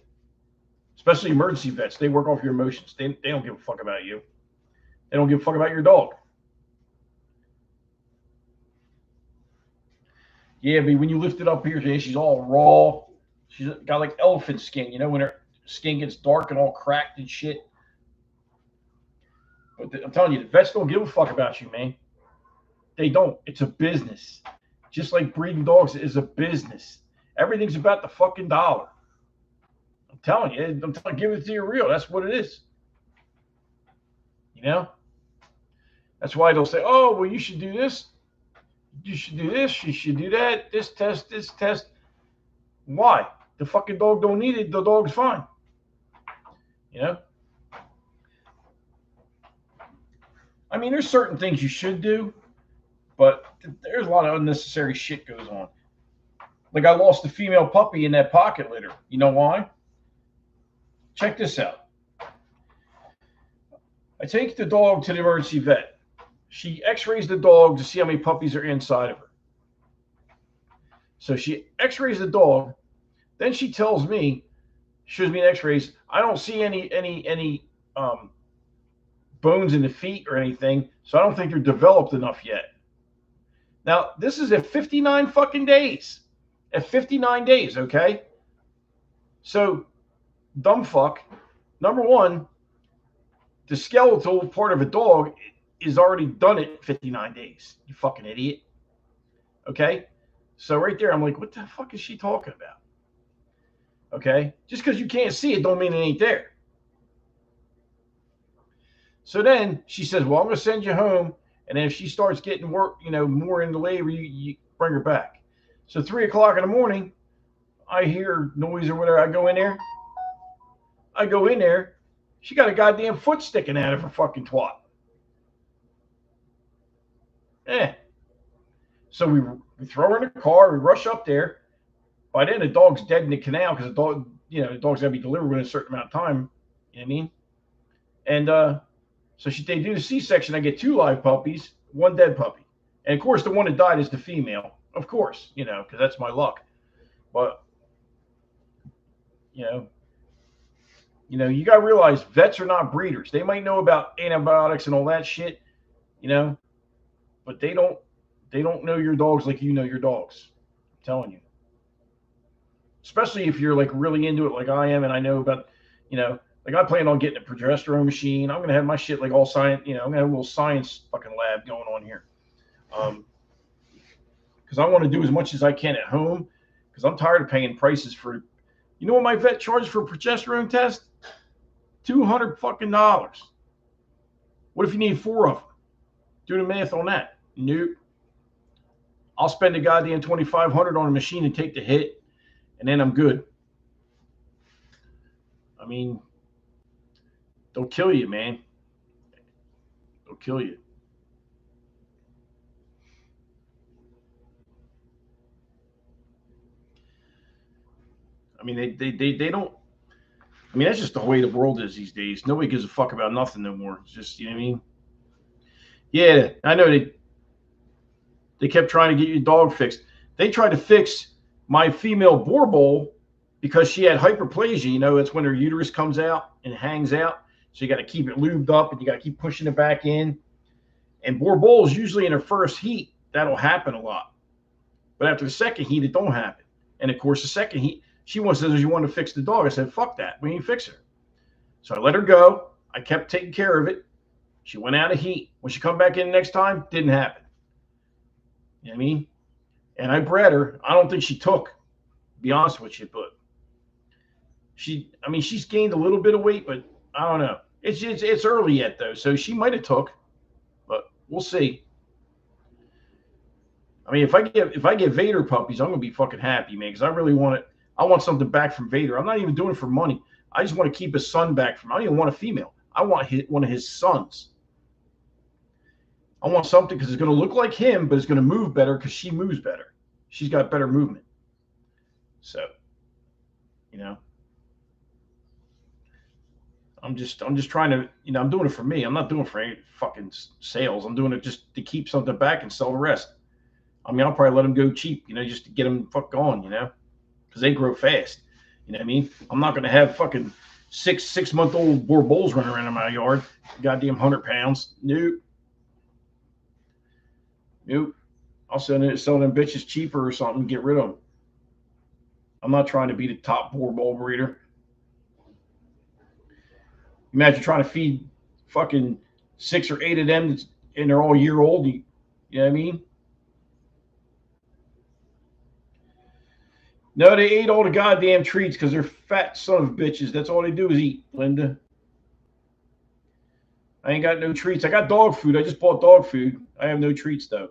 Especially emergency vets, they work off your emotions. They don't give a fuck about you. They don't give a fuck about your dog. Yeah, but when you lift it up here today, she's all raw. She's got like elephant skin, when her skin gets dark and all cracked and shit. But I'm telling you, the vets don't give a fuck about you, man. They don't. It's a business. Just like breeding dogs is a business. Everything's about the fucking dollar. I'm telling you, give it to you real. That's what it is. That's why they'll say, oh, well, you should do this. You should do this. You should do that. This test. Why? The fucking dog don't need it. The dog's fine. I mean, there's certain things you should do, but there's a lot of unnecessary shit goes on. Like I lost a female puppy in that pocket litter. You know why? Check this out. I take the dog to the emergency vet. She x-rays the dog to see how many puppies are inside of her. So she x-rays the dog. Then she tells me, shows me the x-rays, I don't see any bones in the feet or anything, so I don't think they're developed enough yet. Now, this is at 59 fucking days. At 59 days, okay? So, dumb fuck. Number one, the skeletal part of a dog is already done at 59 days. You fucking idiot. Okay? So right there, I'm like, what the fuck is she talking about? Okay? Just because you can't see it don't mean it ain't there. So then she says, well, I'm going to send you home. And then if she starts getting work, more into labor, you bring her back. So 3 o'clock in the morning, I hear noise or whatever. I go in there. She got a goddamn foot sticking out of her fucking twat. So we throw her in the car. We rush up there. By then, the dog's dead in the canal because the dog's got to be delivered within a certain amount of time. You know what I mean? And so they do the C-section. I get 2 live puppies, 1 dead puppy. And, of course, the one that died is the female. Of course, because that's my luck. But, you got to realize vets are not breeders. They might know about antibiotics and all that shit, but they don't know your dogs like you know your dogs. I'm telling you. Especially if you're like really into it like I am and I know about, like I plan on getting a progesterone machine. I'm going to have my shit like all science, I'm going to have a little science fucking lab going on here. Because I want to do as much as I can at home because I'm tired of paying prices for, what my vet charges for a progesterone test? $200 fucking dollars. What if you need 4 of them? Do the math on that. Nope. I'll spend a goddamn $2,500 on a machine and take the hit, and then I'm good. I mean, They'll kill you, man. They'll kill you. I mean, they don't. I mean, that's just the way the world is these days. Nobody gives a fuck about nothing no more. It's just, you know what I mean? Yeah, I know they kept trying to get your dog fixed. They tried to fix my female boar bull because she had hyperplasia. You know, it's when her uterus comes out and hangs out. So you got to keep it lubed up and you got to keep pushing it back in. And boar bulls, usually in their first heat, that'll happen a lot. But after the second heat, it don't happen. And of course, the second heat, she wants to, you want to fix the dog. I said, fuck that. We ain't fix her. So I let her go. I kept taking care of it. She went out of heat. When she come back in next time, didn't happen. You know what I mean? And I bred her. I don't think she took, to be honest with you, but she's gained a little bit of weight, but I don't know. It's early yet though, so she might have took, but we'll see. I mean, if I get Vader puppies, I'm gonna be fucking happy, man, because I really want it. I want something back from Vader. I'm not even doing it for money. I just want to keep his son back from. I don't even want a female. I want one of his sons. I want something because it's going to look like him, but it's going to move better because she moves better. She's got better movement. So, you know, I'm just trying to, you know, I'm doing it for me. I'm not doing it for any fucking sales. I'm doing it just to keep something back and sell the rest. I mean, I'll probably let them go cheap, you know, just to get them fuck going, you know, because they grow fast. You know what I mean? I'm not going to have fucking six-month-old boar bulls running around in my yard. Goddamn 100 pounds. Nope. I'll sell them bitches cheaper or something and get rid of them. I'm not trying to be the top boar bull breeder. Imagine trying to feed fucking 6 or 8 of them and they're all year old. You know what I mean? No, they ate all the goddamn treats because they're fat son of bitches. That's all they do is eat, Linda. I ain't got no treats. I got dog food. I just bought dog food. I have no treats, though.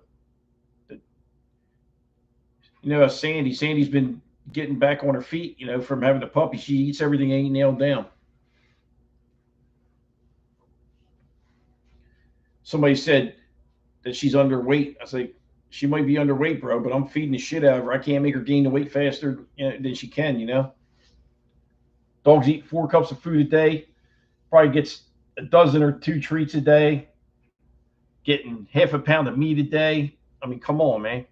You know, Sandy's been getting back on her feet, you know, from having a puppy. She eats everything ain't nailed down. Somebody said that she's underweight. I say, she might be underweight, bro, but I'm feeding the shit out of her. I can't make her gain the weight faster than she can, you know? Dogs eat 4 cups of food a day, probably gets a dozen or 2 treats a day, getting half a pound of meat a day. I mean, come on, man.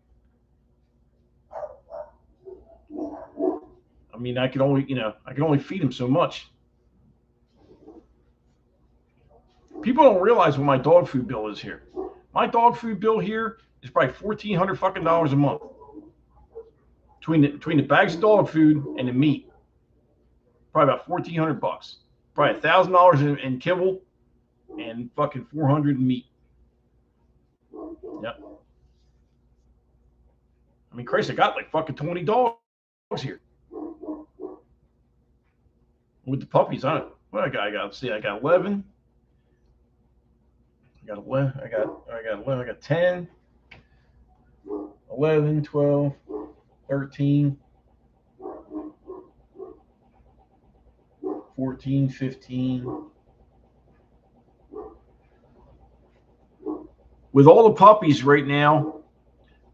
I mean, I can only feed them so much. People don't realize what my dog food bill is here. My dog food bill here is probably $1,400 fucking dollars a month. Between the bags of dog food and the meat, probably about $1,400. Probably $1,000 in kibble and fucking $400 in meat. Yep. I mean, Christ, I got like fucking 20 dogs here. With the puppies, I got 11. I got 11. I got 10, 11, 12, 13, 14, 15. With all the puppies right now,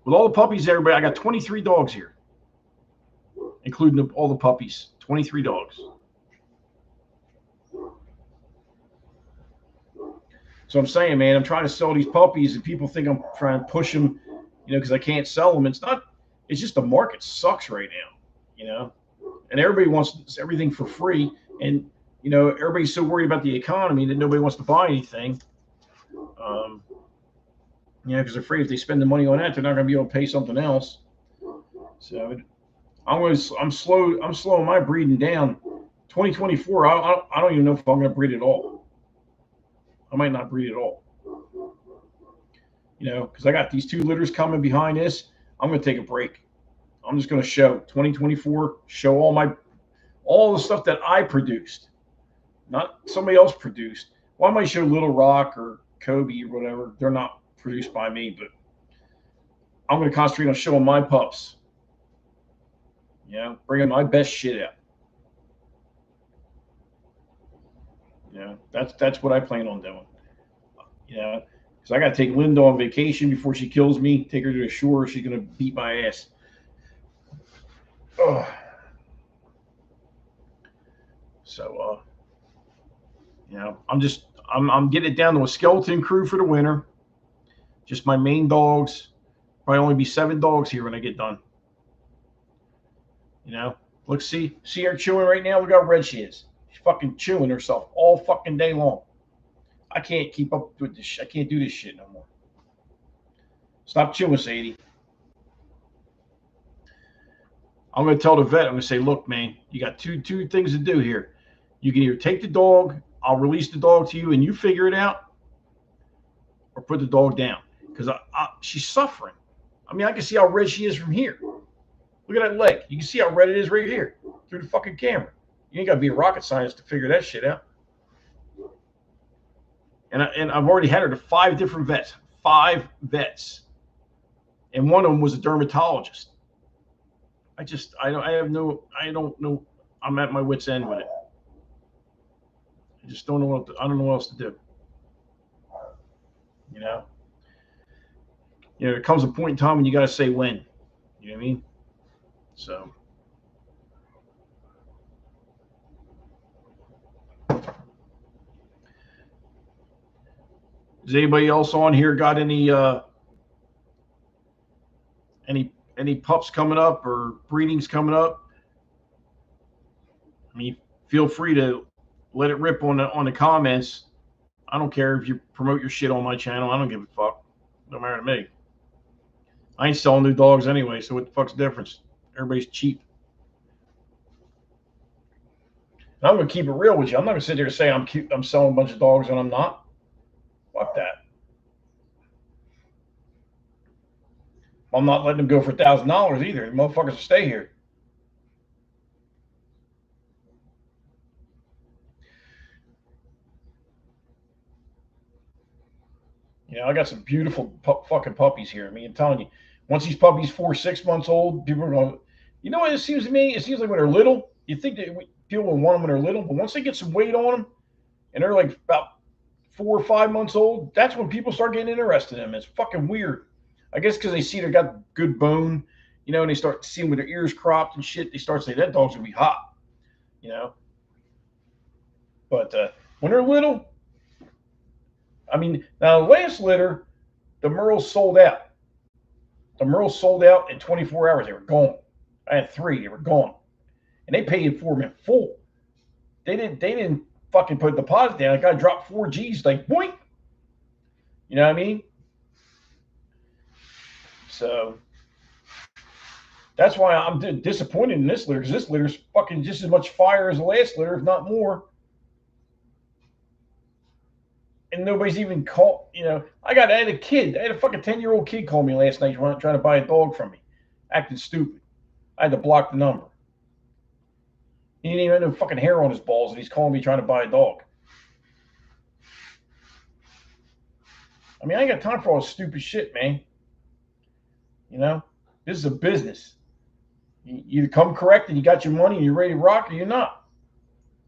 everybody, I got 23 dogs here, including all the puppies. 23 dogs. So I'm saying, man, I'm trying to sell these puppies, and people think I'm trying to push them, you know, because I can't sell them. It's not. It's just the market sucks right now, you know, and everybody wants everything for free, and you know, everybody's so worried about the economy that nobody wants to buy anything. You know, because they're afraid if they spend the money on that, they're not going to be able to pay something else. So I'm slowing my breeding down. 2024, I don't even know if I'm going to breed at all. I might not breed at all. You know, because I got these 2 litters coming behind this. I'm going to take a break. I'm just going to show 2024, show all the stuff that I produced, not somebody else produced. Well, I might show Little Rock or Kobe or whatever. They're not produced by me, but I'm going to concentrate on showing my pups. You know, bringing my best shit out. You know, that's what I plan on doing. You know, because I got to take Linda on vacation before she kills me. Take her to the shore. She's gonna beat my ass. Ugh. So, you know, I'm getting it down to a skeleton crew for the winter. Just my main dogs. Probably only be 7 dogs here when I get done. You know, look, see her chewing right now. Look how red she is. She's fucking chewing herself all fucking day long. I can't keep up with this. I can't do this shit no more. Stop chewing, Sadie. I'm gonna tell the vet. I'm gonna say, look, man, you got two things to do here. You can either take the dog, I'll release the dog to you, and you figure it out, or put the dog down because she's suffering. I mean, I can see how red she is from here. Look at that leg. You can see how red it is right here through the fucking camera. You ain't got to be a rocket scientist to figure that shit out. And I've already had her to 5 different vets. 5 vets. And one of them was a dermatologist. I don't know. I'm at my wit's end with it. I just don't know I don't know what else to do. You know? You know, there comes a point in time when you got to say when. You know what I mean? So. Is anybody else on here got any pups coming up or breedings coming up? I mean, feel free to let it rip on the comments. I don't care if you promote your shit on my channel. I don't give a fuck. No matter to me. I ain't selling new dogs anyway, so what the fuck's the difference? Everybody's cheap. And I'm gonna keep it real with you. I'm not gonna sit there and say I'm selling a bunch of dogs and I'm not. Fuck that. I'm not letting them go for $1,000 either. The motherfuckers will stay here. You know, I got some beautiful fucking puppies here. I mean, I'm telling you, once these puppies 4, 6 months old, people are going. You know what it seems to me? It seems like when they're little, you think that people will want them when they're little, but once they get some weight on them, and they're like about 4 or 5 months old, that's when people start getting interested in them. It's fucking weird. I guess because they see they got good bone, you know, and they start seeing with their ears cropped and shit. They start saying that dog's gonna be hot, you know. But when they're little, I mean, now the last litter, the Merles sold out. The Merles sold out in 24 hours. They were gone. I had 3. They were gone, and they paid for them in full. They didn't fucking put a deposit down. The guy dropped 4 G's like boink. You know what I mean? So that's why I'm disappointed in this litter, because this litter's fucking just as much fire as the last litter, if not more. And nobody's even called. You know, I had a kid. I had a fucking 10-year-old kid call me last night trying to buy a dog from me, acting stupid. I had to block the number. He didn't even have no fucking hair on his balls, and he's calling me trying to buy a dog. I mean, I ain't got time for all this stupid shit, man. You know, this is a business. You either come correct and you got your money and you're ready to rock, or you're not.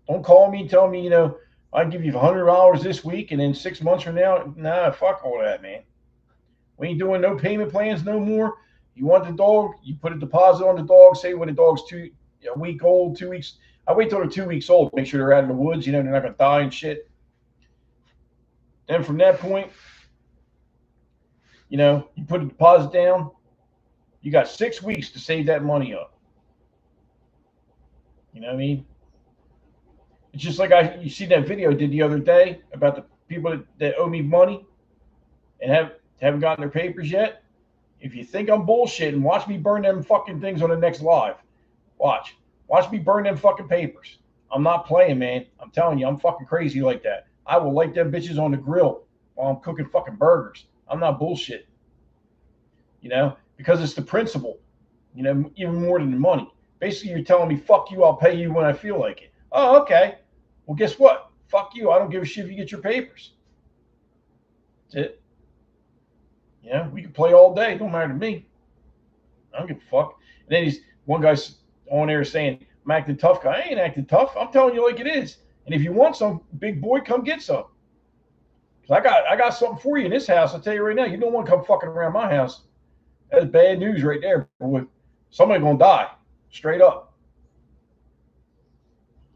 Don't call me and tell me, you know, I'll give you $100 this week, and then 6 months from now, nah, fuck all that, man. We ain't doing no payment plans no more. You want the dog, you put a deposit on the dog. Say when the dog's a week old, 2 weeks. I wait till they're 2 weeks old, make sure they're out in the woods, you know, they're not gonna die and shit. Then from that point, you know, you put a deposit down. You got 6 weeks to save that money up. You know what I mean? It's just like you see that video I did the other day about the people that owe me money and haven't gotten their papers yet. If you think I'm bullshitting, watch me burn them fucking things on the next live. Watch me burn them fucking papers. I'm not playing, man. I'm telling you, I'm fucking crazy like that. I will light them bitches on the grill while I'm cooking fucking burgers. I'm not bullshitting. You know, because it's the principle, you know, even more than the money. Basically, you're telling me, fuck you, I'll pay you when I feel like it. Oh, okay. Well, guess what? Fuck you. I don't give a shit if you get your papers. That's it. Yeah, we can play all day. Don't matter to me. I don't give a fuck. And then one guy's on there saying, I'm acting tough. I ain't acting tough. I'm telling you like it is. And if you want some, big boy, come get some. 'Cause I got something for you in this house. I'll tell you right now, you don't want to come fucking around my house. That's bad news right there, boy. Somebody gonna die. Straight up.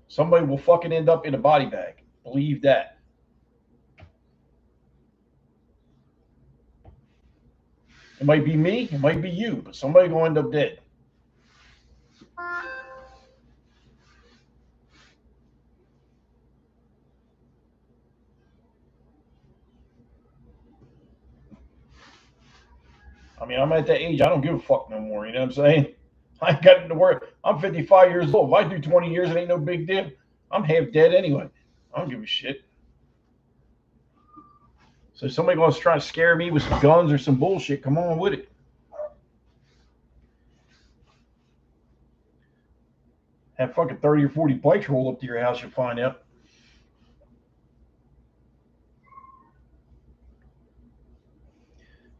Somebody will fucking end up in a body bag. Believe that. It might be me, it might be you, but somebody gonna end up dead. I mean, I'm at that age, I don't give a fuck no more. You know what I'm saying? I ain't got to worry. I'm 55 years old. If I do 20 years, it ain't no big deal. I'm half dead anyway. I don't give a shit. So somebody gonna try to scare me with some guns or some bullshit, come on with it. Have fucking 30 or 40 bikes roll up to your house, you'll find out.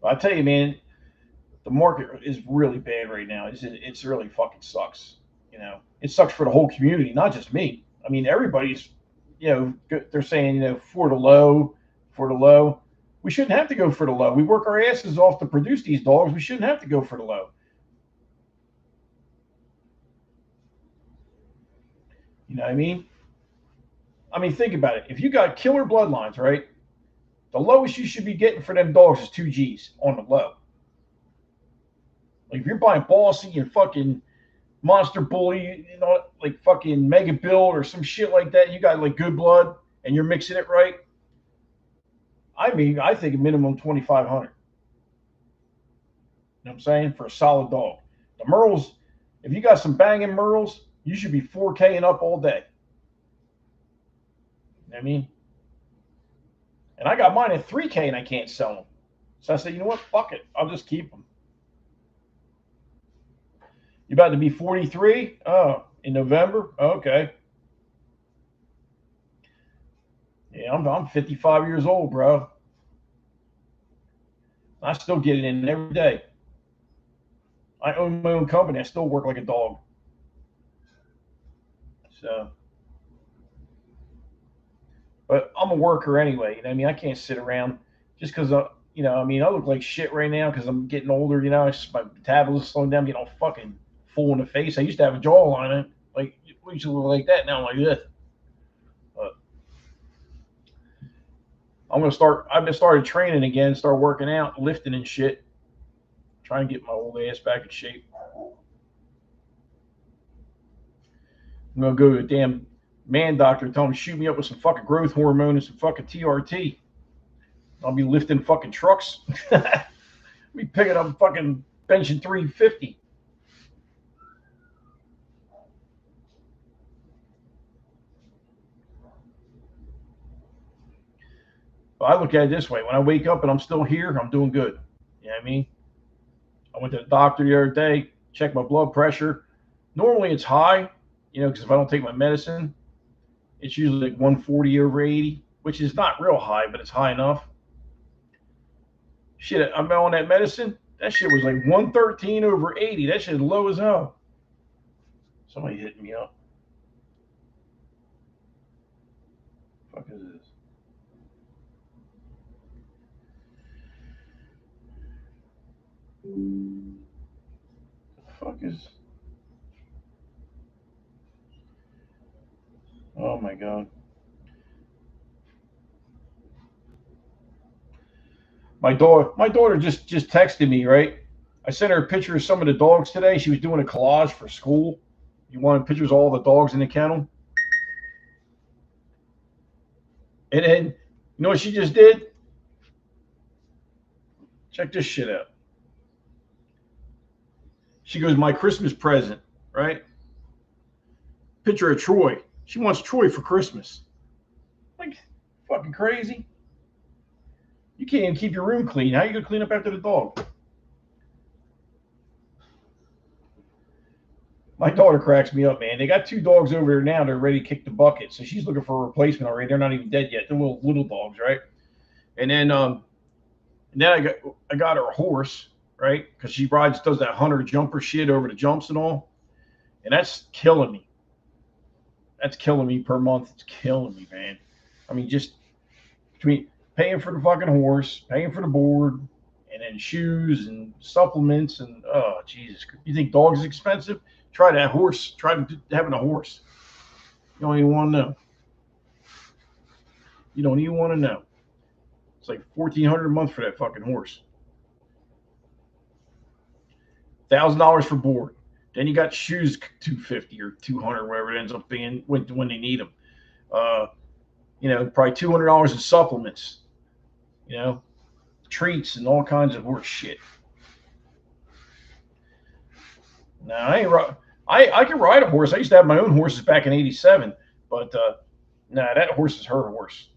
But I tell you, man, the market is really bad right now. It's really fucking sucks. You know, it sucks for the whole community, not just me. I mean, everybody's, you know, they're saying, you know, for the low. We shouldn't have to go for the low. We work our asses off to produce these dogs. We shouldn't have to go for the low. You know what I mean? I mean, think about it. If you got killer bloodlines, right? The lowest you should be getting for them dogs is 2 G's on the low. Like if you're buying Bossy and fucking Monster Bully, you know, like fucking Mega Build or some shit like that, you got like good blood and you're mixing it right. I mean, I think a minimum 2,500. You know what I'm saying? For a solid dog. The Merles, if you got some banging Merles, you should be 4K and up all day. You know what I mean? And I got mine at 3K and I can't sell them. So I said, you know what? Fuck it. I'll just keep them. You about to be 43? Oh, in November? Okay. Yeah, I'm 55 years old, bro. I still get it in every day. I own my own company. I still work like a dog. So, but I'm a worker anyway. You know what I mean? I can't sit around just because, you know, I mean, I look like shit right now because I'm getting older. You know, my metabolism's slowing down, getting all fucking full in the face. I used to have a jawline. Like, we used to look like that. Now I'm like this. But I'm going to start, I've been started training again, start working out, lifting and shit. Trying to get my old ass back in shape. I'm gonna go to a damn man doctor and tell him to shoot me up with some fucking growth hormone and some fucking TRT. I'll be lifting fucking trucks. I'll be picking up fucking benching 350. But I look at it this way: when I wake up and I'm still here, I'm doing good. You know what I mean? I went to the doctor the other day, checked my blood pressure. Normally it's high, you know, because if I don't take my medicine, it's usually like 140 over 80, which is not real high, but it's high enough. Shit, I'm on that medicine. That shit was like 113 over 80. That shit is low as hell. Somebody hitting me up. What the fuck is this? The fuck is? Oh my god. My daughter just texted me, right? I sent her a picture of some of the dogs today. She was doing a collage for school. You wanted pictures of all the dogs in the kennel. And then, you know what she just did? Check this shit out. She goes, my Christmas present, right? Picture of Troy. She wants Troy for Christmas. Like, fucking crazy. You can't even keep your room clean. How are you gonna clean up after the dog? My daughter cracks me up, man. They got 2 dogs over there now. They're ready to kick the bucket. So she's looking for a replacement already. They're not even dead yet. They're little dogs, right? And then I got her a horse, right? Because she does that hunter jumper shit over the jumps and all, and that's killing me. that's killing me per month. It's killing me, man. I mean, just between paying for the fucking horse, paying for the board, and then shoes and supplements and oh Jesus! You think dogs is expensive? Try that horse. Try having a horse. You don't even want to know. You don't even want to know. It's like $1,400 a month for that fucking horse. $1,000 for board. Then you got shoes, $250 or $200, whatever it ends up being when they need them. Uh, probably $200 in supplements. Treats and all kinds of horse shit. Now I can ride a horse. I used to have my own horses back in '87, but that horse is her horse.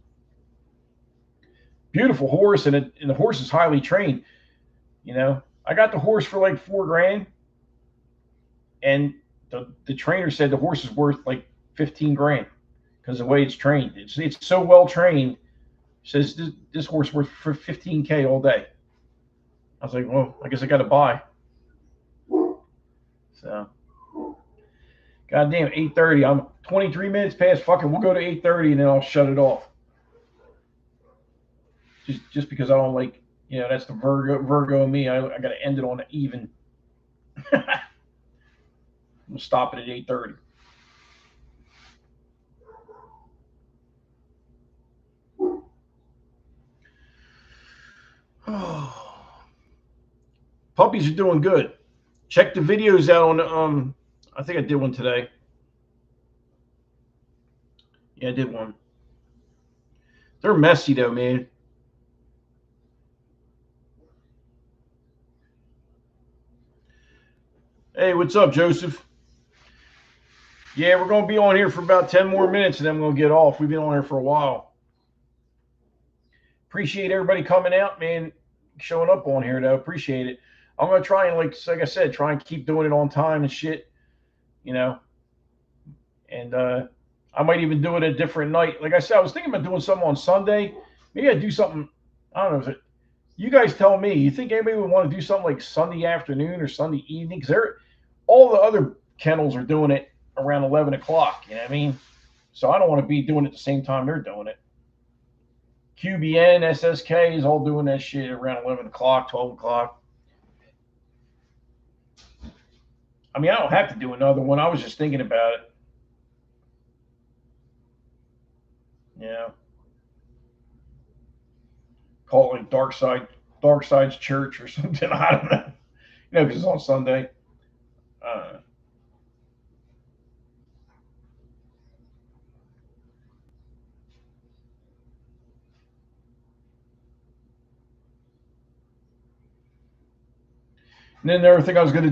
Beautiful horse, and the horse is highly trained. I got the horse for like $4,000, and the trainer said the horse is worth like $15,000 because of the way it's trained. It's so well trained. Says this horse worth for $15,000 all day. I was like, well, I guess I got to buy. So, goddamn, 8:30. I'm 23 minutes past. Fucking, we'll go to 8:30 and then I'll shut it off. Just because I don't like, that's the Virgo in me. I got to end it on an even. We'll stop it at 8:30. Puppies are doing good. Check the videos out on I think I did one today. Yeah, I did one. They're messy though, man. Hey, what's up, Joseph? Yeah, we're going to be on here for about 10 more minutes and then we'll get off. We've been on here for a while. Appreciate everybody coming out, man, showing up on here, though. Appreciate it. I'm going to try and, like I said, try and keep doing it on time and shit, And I might even do it a different night. Like I said, I was thinking about doing something on Sunday. Maybe I'd do something, I don't know. You guys tell me. You think anybody would want to do something like Sunday afternoon or Sunday evening? Because all the other kennels are doing it around 11 o'clock. You know what I mean? So I don't want to be doing it at the same time they're doing it. QBN, SSK is all doing that shit around 11 o'clock, 12 o'clock. I mean, I don't have to do another one. I was just thinking about it. Call it like Dark Side's Church or something. I don't know. Because it's on Sunday. And then another thing I was going to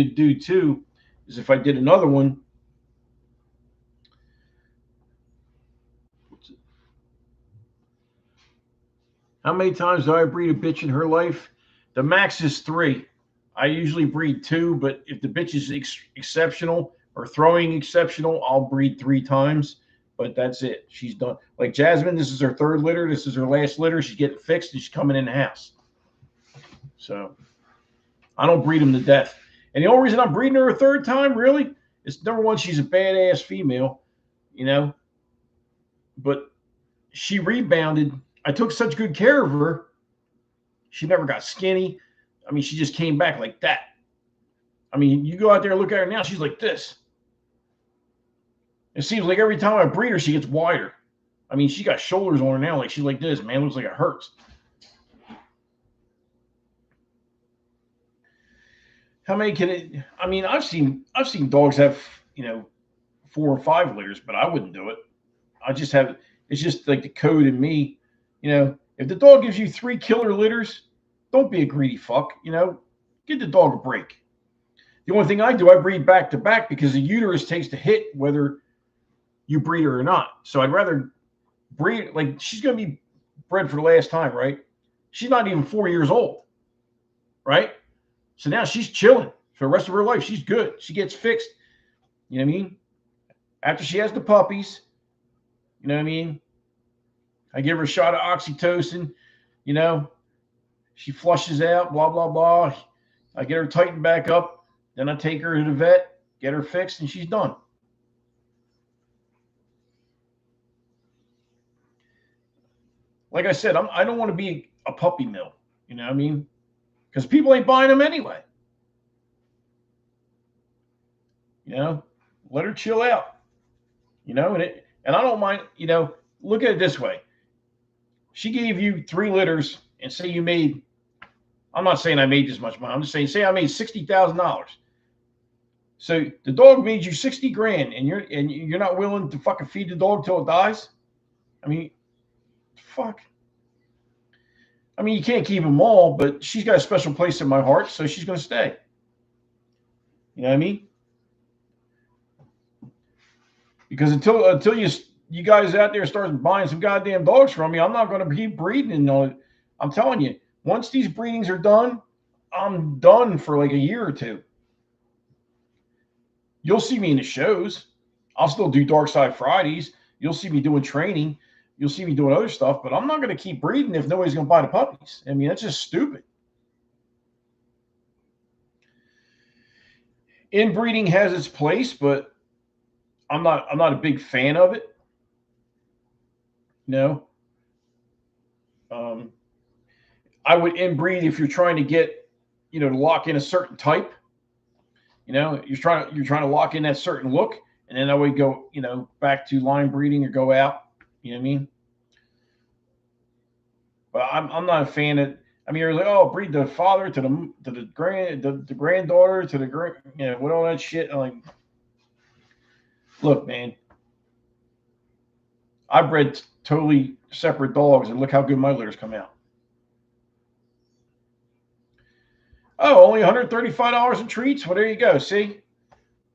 do too, is if I did another one. How many times do I breed a bitch in her life? The max is 3. I usually breed 2, but if the bitch is exceptional or throwing exceptional, I'll breed 3 times. But that's it. She's done. Like Jasmine, this is her 3rd litter. This is her last litter. She's getting fixed and she's coming in the house. So I don't breed them to death. And the only reason I'm breeding her a 3rd time, really, is number one, she's a badass female, But she rebounded. I took such good care of her. She never got skinny. I mean, she just came back like that. I mean, you go out there and look at her now, she's like this. It seems like every time I breed her, she gets wider. I mean, she got shoulders on her now, like she's like this, man. It looks like it hurts. How many can it? I mean, I've seen dogs have 4 or 5 litters, but I wouldn't do it. I just have. It's just like the code in me. If the dog gives you 3 killer litters, don't be a greedy fuck. Give the dog a break. The only thing I do, I breed back to back because the uterus takes the hit whether you breed her or not. So I'd rather breed, like she's going to be bred for the last time, right? She's not even 4 years old, right? So now she's chilling for the rest of her life. She's good. She gets fixed. You know what I mean? After she has the puppies, you know what I mean? I give her a shot of oxytocin, she flushes out, blah, blah, blah. I get her tightened back up. Then I take her to the vet. get her fixed, and she's done. Like I said, I don't want to be a puppy mill. You know what I mean? Because people ain't buying them anyway. You know, let her chill out. You know, and I don't mind. You know, look at it this way: she gave you 3 litters, and say you made. I'm not saying I made this much money. I'm just saying, say I made $60,000. So the dog made you 60 grand, and you're not willing to fucking feed the dog till it dies. I mean, fuck. I mean, you can't keep them all, but she's got a special place in my heart, so she's gonna stay. You know what I mean? Because until you guys out there start buying some goddamn dogs from me, I'm not going to keep breeding. And I'm telling you, once these breedings are done, I'm done for like a year or two. You'll see me in the shows. I'll still do Dark Side Fridays. You'll see me doing training. You'll see me doing other stuff, but I'm not going to keep breeding if nobody's going to buy the puppies. I mean, that's just stupid. Inbreeding has its place, but I'm not a big fan of it. No. Um, I would inbreed if you're trying to get, to lock in a certain type. You're trying to lock in that certain look, and then I would go, back to line breeding or go out. You know what I mean? But I'm not a fan of. I mean, you're like, oh, breed the father to the granddaughter to the with all that shit. I'm like, look, man, I bred totally separate dogs, and look how good my litters come out. Oh, only $135 in treats? Well, there you go. See?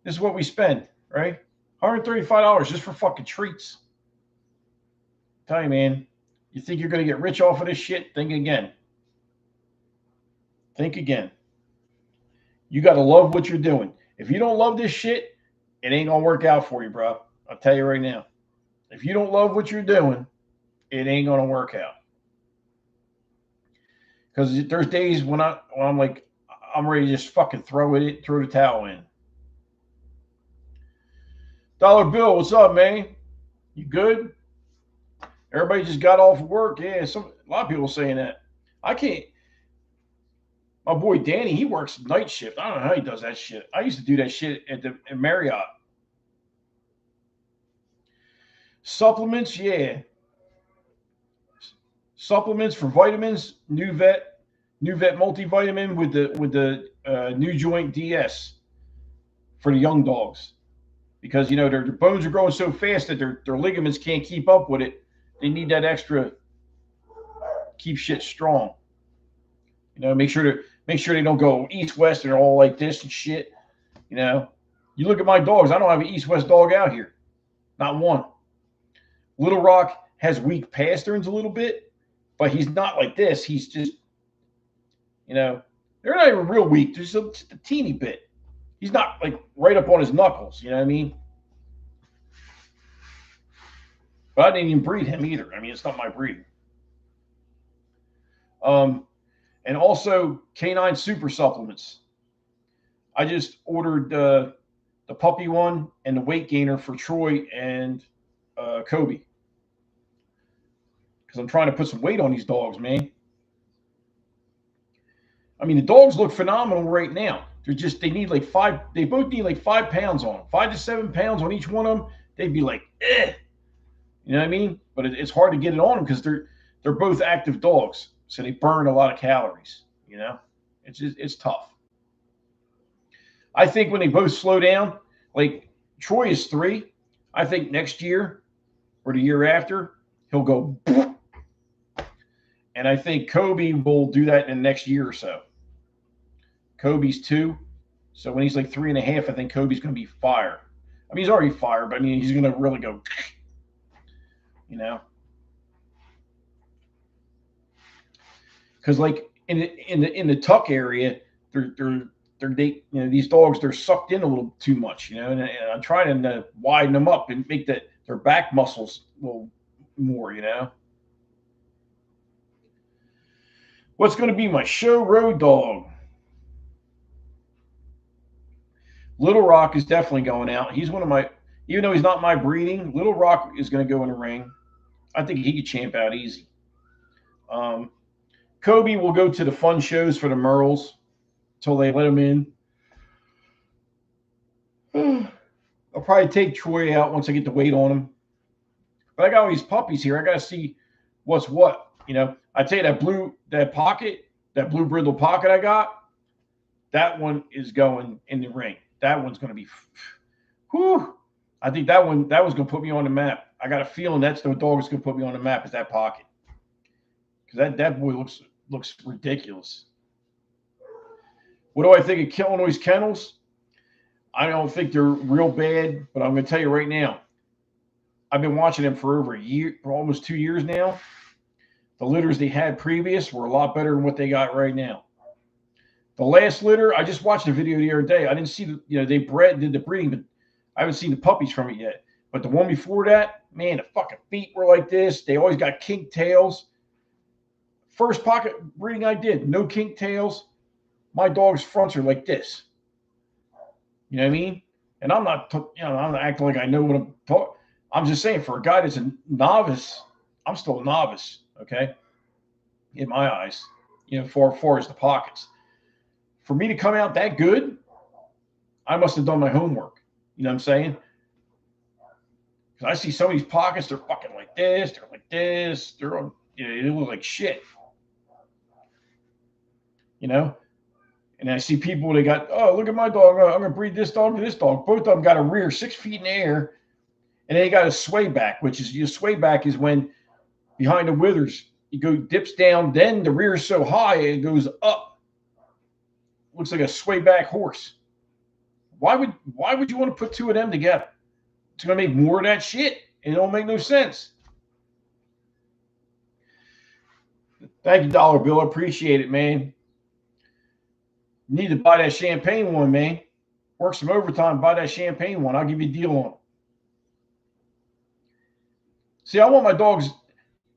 This is what we spend, right? $135 just for fucking treats. Tell you, man, you think you're going to get rich off of this shit? Think again. Think again. You got to love what you're doing. If you don't love this shit, it ain't going to work out for you, bro. I'll tell you right now. If you don't love what you're doing, it ain't going to work out. Because there's days when I'm like, I'm ready to just fucking throw the towel in. Dollar Bill, what's up, man? You good? Everybody just got off work. Yeah, a lot of people saying that. I can't. My boy Danny, he works night shift. I don't know how he does that shit. I used to do that shit at Marriott. Supplements, yeah. Supplements for vitamins, New Vet multivitamin with the New Joint DS for the young dogs, because their bones are growing so fast that their ligaments can't keep up with it. They need that extra, keep shit strong. Make sure they don't go east west and they're all like this and shit. You look at my dogs. I don't have an east west dog out here, not one. Little Rock has weak pasterns a little bit, but he's not like this. He's just, they're not even real weak. Just a teeny bit. He's not like right up on his knuckles. You know what I mean? But I didn't even breed him either. I mean, it's not my breed. And also canine super supplements. I just ordered the puppy one and the weight gainer for Troy and Kobe, because I'm trying to put some weight on these dogs, man. I mean, the dogs look phenomenal right now. They need like they both need like 5 pounds on them, 5 to 7 pounds on each one of them. They'd be like, eh. You know what I mean? But it's hard to get it on them because they're both active dogs, so they burn a lot of calories. It's tough. I think when they both slow down, like Troy is 3, I think next year or the year after he'll go, and I think Kobe will do that in the next year or so. Kobe's 2, so when he's like 3.5, I think Kobe's going to be fire. I mean, he's already fire, but I mean, he's going to really go. Because like in the tuck area, these dogs, they're sucked in a little too much, and I'm trying to widen them up and make their back muscles a little more, What's going to be my show road dog? Little Rock is definitely going out. He's one of my, even though he's not my breeding, Little Rock is going to go in the ring. I think he could champ out easy. Kobe will go to the fun shows for the Merles until they let him in. I'll probably take Troy out once I get the weight on him. But I got all these puppies here. I got to see what's what. You know, I tell you that blue brindle pocket I got, that one is going in the ring. That one's going to be, whew. I think that was going to put me on the map. I got a feeling that's the dog that's going to put me on the map is that pocket. Because that boy looks ridiculous. What do I think of Illinois kennels? I don't think they're real bad, but I'm going to tell you right now, I've been watching them for over a year, for almost 2 years now. The litters they had previous were a lot better than what they got right now. The last litter, I just watched a video the other day. I didn't see they did the breeding, but I haven't seen the puppies from it yet. But the one before that, man, the fucking feet were like this. They always got kink tails. First pocket breeding I did, no kink tails. My dog's fronts are like this. You know what I mean? And I'm not acting like I know what I'm talking. I'm just saying, for a guy that's a novice, I'm still a novice, okay? In my eyes, far as the pockets. For me to come out that good, I must have done my homework. You know what I'm saying? Because I see some of these pockets, they're fucking like this, they're like this, they look like shit. And I see people, they got, oh, look at my dog. I'm going to breed this dog to this dog. Both of them got a rear 6 feet in the air, and they got a sway back, which is, your sway back is when behind the withers, dips down, then the rear is so high, it goes up. Looks like a sway back horse. Why would you want to put two of them together? It's going to make more of that shit. It don't make no sense. Thank you, Dollar Bill. I appreciate it, man. Need to buy that champagne one, man. Work some overtime, buy that champagne one. I'll give you a deal on it. See, I want my dogs.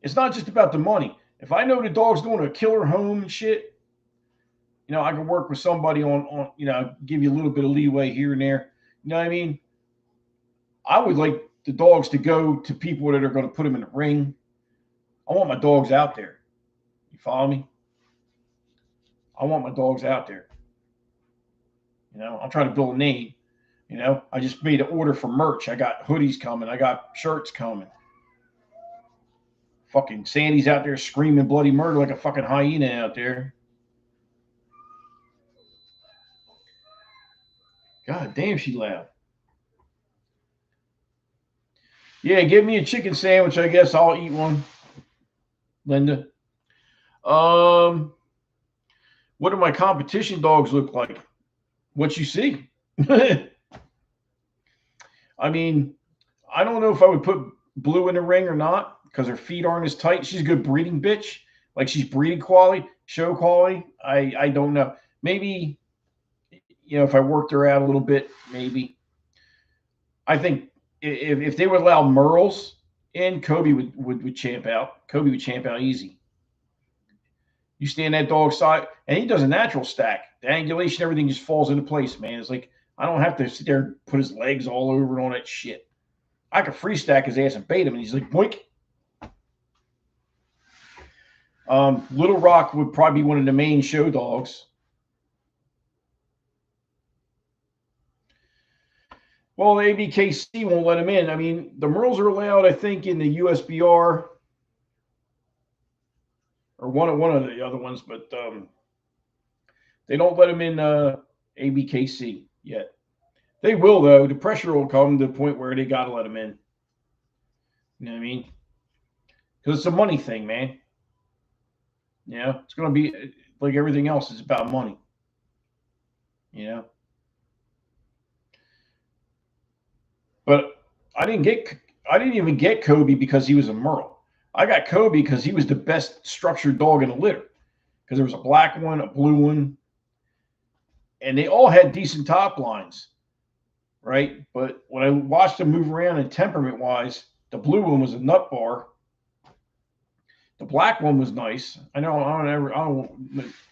It's not just about the money. If I know the dog's going to a killer home and shit, I can work with somebody on give you a little bit of leeway here and there. You know what I mean? I would like the dogs to go to people that are going to put them in the ring. I want my dogs out there. You follow me? I want my dogs out there. I'm trying to build a name. I just made an order for merch. I got hoodies coming. I got shirts coming. Fucking Sandy's out there screaming bloody murder like a fucking hyena out there. God damn, she loud. Yeah, give me a chicken sandwich. I guess I'll eat one. Linda. What do my competition dogs look like? What you see? I mean, I don't know if I would put Blue in the ring or not because her feet aren't as tight. She's a good breeding bitch. Like, she's breeding quality, show quality. I don't know. Maybe, if I worked her out a little bit, maybe. I think if they would allow Merles in, Kobe would champ out. Kobe would champ out easy. You stand that dog's side, and he does a natural stack. The angulation, everything just falls into place, man. It's like, I don't have to sit there and put his legs all over and all that shit. I could free stack his ass and bait him, and he's like, boink. Little Rock would probably be one of the main show dogs. Well, the ABKC won't let him in. I mean, the Merles are allowed, I think, in the USBR or one of the other ones, but they don't let him in ABKC yet. They will, though. The pressure will come to the point where they got to let him in. You know what I mean? Because it's a money thing, man. It's going to be like everything else. It's about money. But I didn't even get Kobe because he was a Merle. I got Kobe because he was the best structured dog in the litter. Because there was a black one, a blue one, and they all had decent top lines, right? But when I watched them move around and temperament-wise, the blue one was a nut bar. The black one was nice. I don't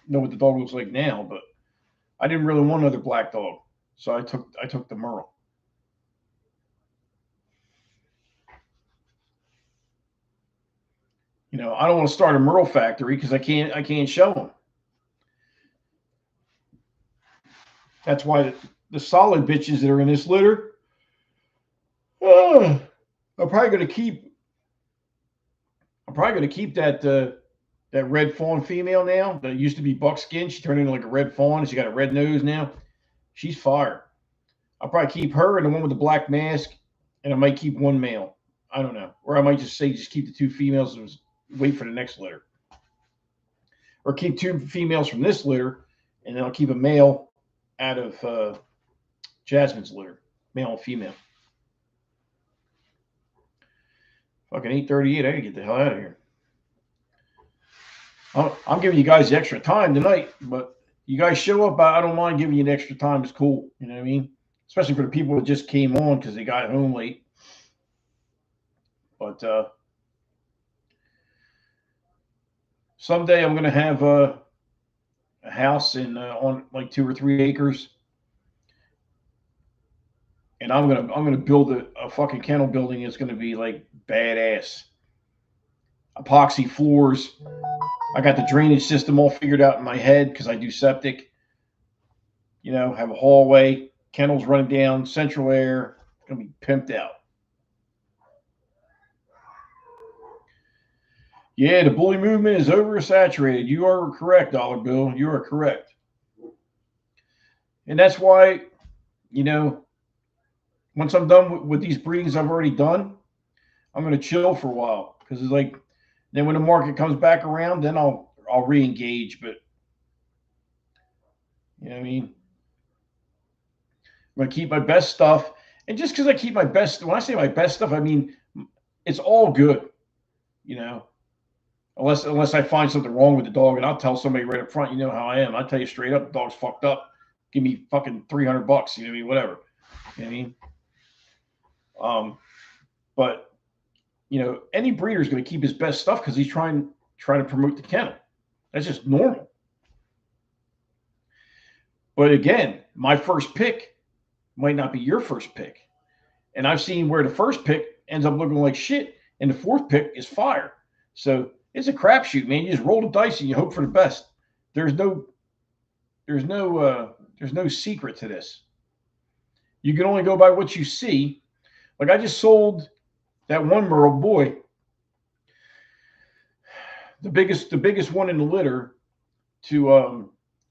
know what the dog looks like now, but I didn't really want another black dog. So I took the Merle. I don't want to start a Merle factory because I can't show them. That's why the solid bitches that are in this litter, I'm probably going to keep. I'm probably going to keep that red fawn female now. That used to be buckskin. She turned into like a red fawn, and she got a red nose now. She's fire. I'll probably keep her and the one with the black mask, and I might keep one male. I don't know, or I might just keep the two females and wait for the next litter, or keep two females from this litter, and then I'll keep a male out of Jasmine's litter, male and female. Fucking 8:38. I gotta get the hell out of here. I'm giving you guys the extra time tonight, but you guys show up. I don't mind giving you the extra time. It's cool. You know what I mean? Especially for the people that just came on because they got home late. But someday I'm gonna have a house on like 2 or 3 acres, and I'm gonna build a fucking kennel building. It's gonna be like badass. Epoxy floors. I got the drainage system all figured out in my head because I do septic. Have a hallway, kennels running down, central air. It's gonna be pimped out. Yeah, the bully movement is oversaturated. You are correct, Dollar Bill. You are correct. And that's why, once I'm done with these breedings I've already done, I'm going to chill for a while because it's like, then when the market comes back around, then I'll re-engage. But you know what I mean? I'm going to keep my best stuff. And just because I keep my best, when I say my best stuff, I mean, it's all good, unless I find something wrong with the dog, and I'll tell somebody right up front. You know how I am. I'll tell you straight up, the dog's fucked up. Give me fucking $300. You know what I mean? Whatever. You know what I mean? But any breeder is going to keep his best stuff because he's trying to promote the kennel. That's just normal. But again, my first pick might not be your first pick, and I've seen where the first pick ends up looking like shit, and the fourth pick is fire. So it's a crapshoot, man. You just roll the dice and you hope for the best. There's no secret to this. You can only go by what you see. Like I just sold that one Merle boy, the biggest one in the litter, to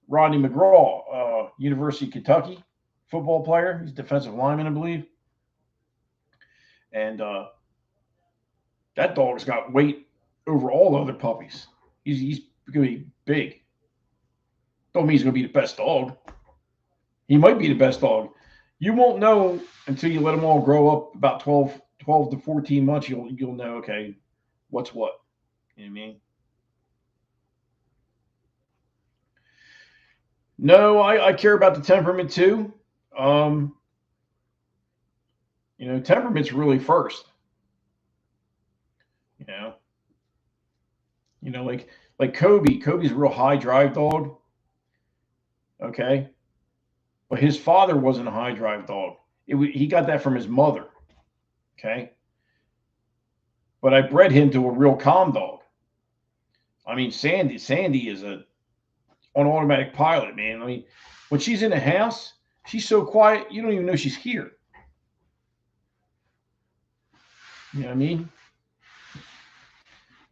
Rodney McGraw, University of Kentucky football player. He's a defensive lineman, I believe. And that dog's got weight over all the other puppies. He's going to be big. Don't mean he's going to be the best dog. He might be the best dog. You won't know until you let them all grow up about 12 to 14 months. You'll know, okay, what's what. You know what I mean? No, I care about the temperament too. Temperament's really first. Like Kobe. Kobe's a real high drive dog. Okay. But his father wasn't a high drive dog. He got that from his mother. Okay. But I bred him to a real calm dog. I mean, Sandy is on automatic pilot, man. I mean, when she's in the house, she's so quiet, you don't even know she's here. You know what I mean?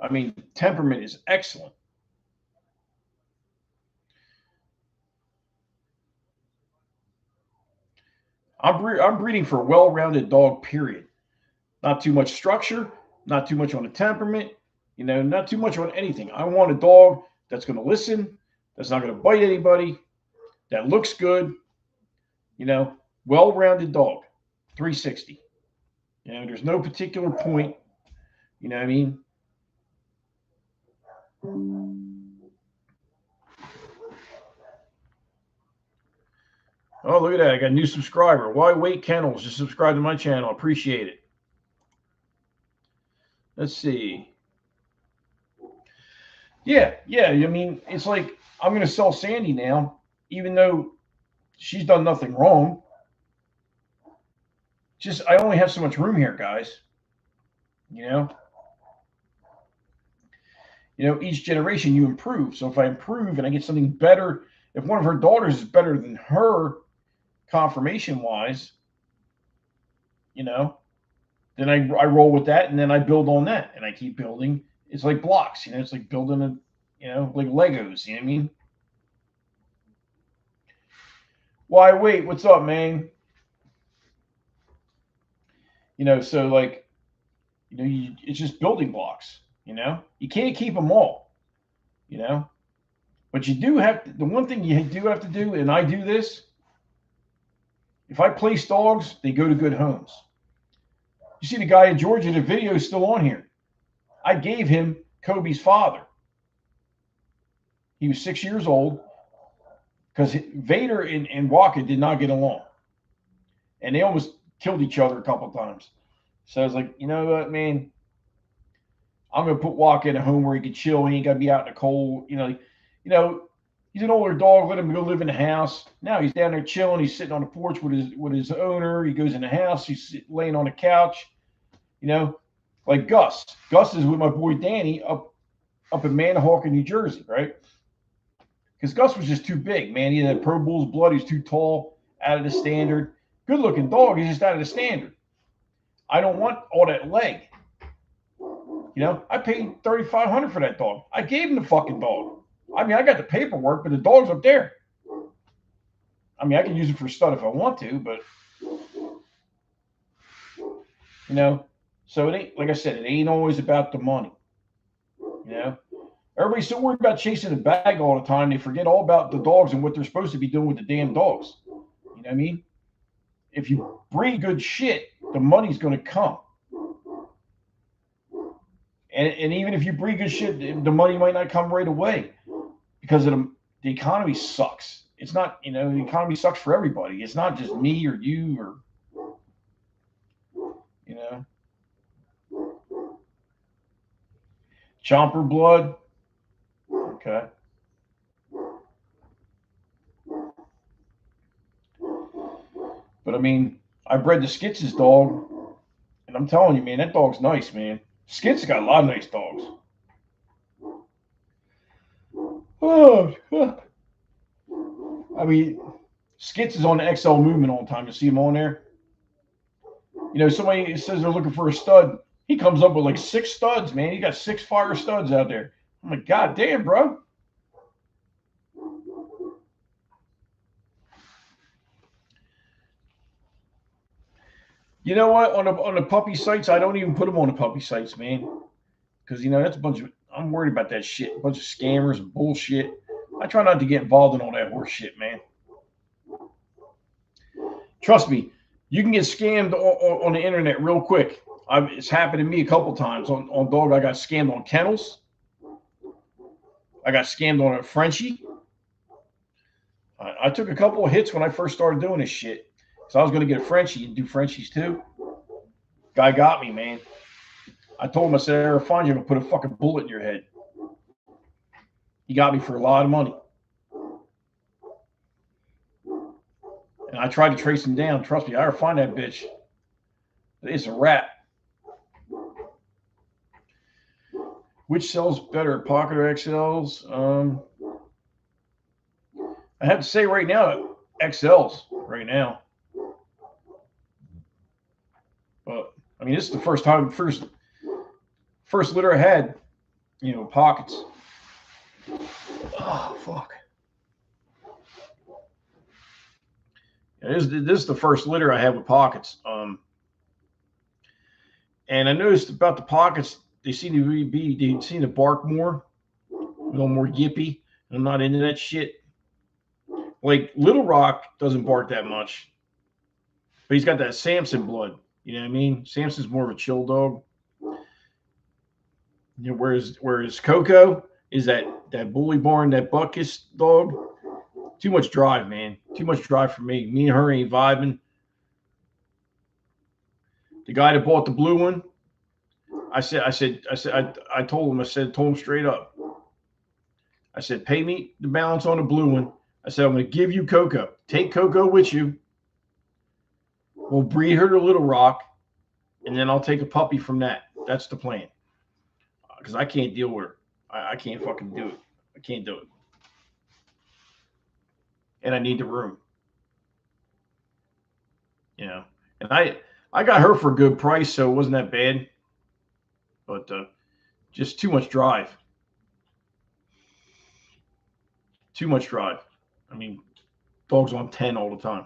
I mean, temperament is excellent. I'm breeding for a well-rounded dog, period. Not too much structure, not too much on the temperament, not too much on anything. I want a dog that's going to listen, that's not going to bite anybody, that looks good, well-rounded dog, 360. There's no particular point, you know what I mean? Oh, look at that. I got a new subscriber. Why Wait Kennels? Just subscribe to my channel. Appreciate it. Let's see. Yeah. I mean, it's like I'm going to sell Sandy now, even though she's done nothing wrong. Just I only have so much room here, guys. You know, each generation you improve. So if I improve and I get something better, if one of her daughters is better than her conformation wise, then I roll with that and then I build on that and I keep building. It's like blocks, it's like building like Legos, you know what I mean? Why wait, what's up, man? So like, it's just building blocks, You can't keep them all, you know? But you do have to, the one thing you do have to do, and I do this, if I place dogs, they go to good homes. You see the guy in Georgia, the video is still on here. I gave him Kobe's father. He was 6 years old because Vader and Waka did not get along. And they almost killed each other a couple of times. So I was like, you know what, man? I'm going to put Waka in a home where he can chill. He ain't got to be out in the cold. He's an older dog. Let him go live in the house. Now he's down there chilling. He's sitting on the porch with his owner. He goes in the house. He's laying on the couch. Like Gus. Gus is with my boy Danny up in Manahawkin, New Jersey, right? Because Gus was just too big, man. He had Pro Bulls blood. He's too tall, out of the standard. Good looking dog. He's just out of the standard. I don't want all that leg. I paid $3,500 for that dog. I gave him the fucking dog. I mean, I got the paperwork, but the dog's up there. I mean, I can use it for stud if I want to, but so it ain't, like I said, it ain't always about the money. Everybody's so worried about chasing the bag all the time, they forget all about the dogs and what they're supposed to be doing with the damn dogs. You know what I mean? If you breed good shit, the money's going to come. And even if you breed good shit, the money might not come right away because of the economy sucks. It's not, the economy sucks for everybody. It's not just me or you or, Chomper blood. Okay. But I mean, I bred the Skits' dog, and I'm telling you, man, that dog's nice, man. Skits got a lot of nice dogs. Oh, I mean, Skits is on the XL movement all the time. You see him on there. Somebody says they're looking for a stud. He comes up with like 6 studs, man. He got 6 fire studs out there. I'm like, God damn, bro. You know what? On the puppy sites, I don't even put them on the puppy sites, man. Because, that's a bunch of, I'm worried about that shit. A bunch of scammers and bullshit. I try not to get involved in all that horse shit, man. Trust me, you can get scammed on the internet real quick. It's happened to me a couple times. On dog, I got scammed on kennels. I got scammed on a Frenchie. I took a couple of hits when I first started doing this shit. So I was going to get a Frenchie and do Frenchies too. Guy got me, man. I told him, I said, I'll find you, I'm going to put a fucking bullet in your head. He got me for a lot of money. And I tried to trace him down. Trust me, I gotta find that bitch. It's a wrap. Which sells better, Pocket or XLs? I have to say right now, XLs right now. But I mean, this is the first litter I had, Pockets. Oh fuck. This is the first litter I have with Pockets. And I noticed about the Pockets, they seem to bark more, a little more yippy. I'm not into that shit. Like Little Rock doesn't bark that much, but he's got that Samson blood. You know what I mean? Samson's more of a chill dog. Whereas Coco is that bully barn, that Buckus dog. Too much drive, man. Too much drive for me. Me and her ain't vibing. The guy that bought the blue one, I told him straight up. I said, pay me the balance on the blue one. I said, I'm going to give you Coco. Take Coco with you. We'll breed her to Little Rock, and then I'll take a puppy from that. That's the plan. Because I can't deal with her. I can't fucking do it. I can't do it. And I need the room. You know. And I got her for a good price, so it wasn't that bad. But just too much drive. Too much drive. I mean, dog's on 10 all the time.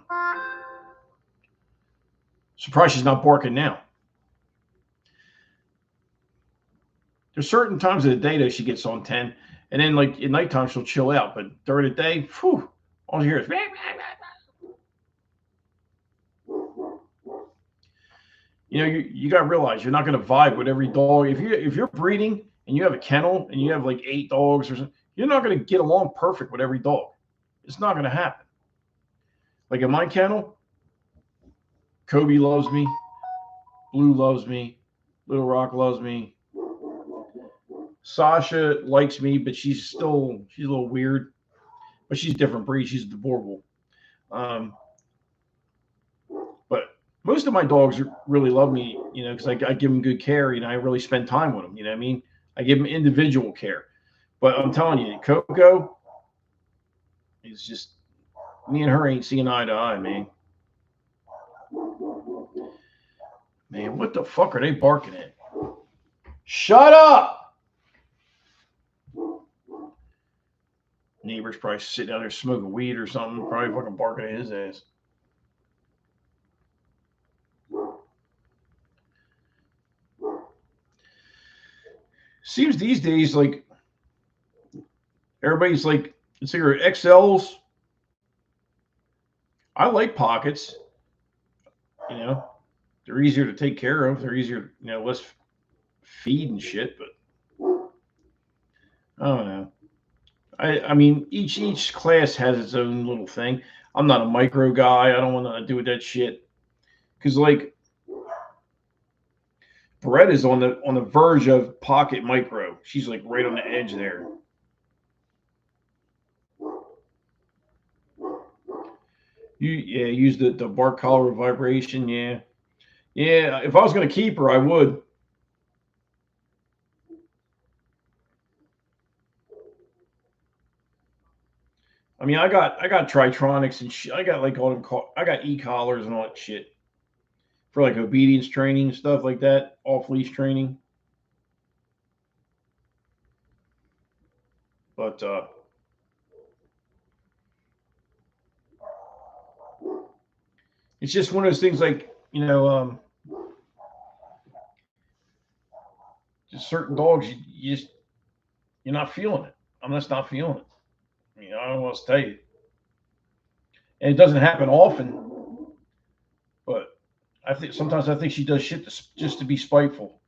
Surprised she's not barking now. There's certain times of the day that she gets on 10, and then like at nighttime she'll chill out. But during the day, whew, all you hear is. You know, you got to realize you're not going to vibe with every dog. If you're breeding and you have a kennel and you have like 8 dogs or something, you're not going to get along perfect with every dog. It's not going to happen. Like in my kennel, Kobe loves me, Blue loves me, Little Rock loves me. Sasha likes me, but she's a little weird. But she's a different breed. She's adorable. But most of my dogs really love me, you know, because I give them good care. You know, I really spend time with them. You know what I mean? I give them individual care. But I'm telling you, Coco is just, me and her ain't seeing eye to eye, man. Man, what the fuck are they barking at? Shut up! Neighbor's probably sitting down there smoking weed or something, probably fucking barking at his ass. Seems these days like everybody's like, it's either XLs. I like pockets. You know, they're easier to take care of. They're easier, you know, less feed and shit. But I don't know. I mean, each class has its own little thing. I'm not a micro guy. I don't want to do with that shit. Because like Brett is on the verge of pocket micro. She's like right on the edge there. Use the bark collar vibration. Yeah. If I was gonna keep her, I would. I mean, I got Tritronics and shit. I got like all them. I got e-collars and all that shit for like obedience training and stuff like that, off leash training. But it's just one of those things like, you know, just certain dogs you're not feeling it. I'm just not feeling it. I mean, I don't know what to tell you. And it doesn't happen often, but I think she does shit just to be spiteful.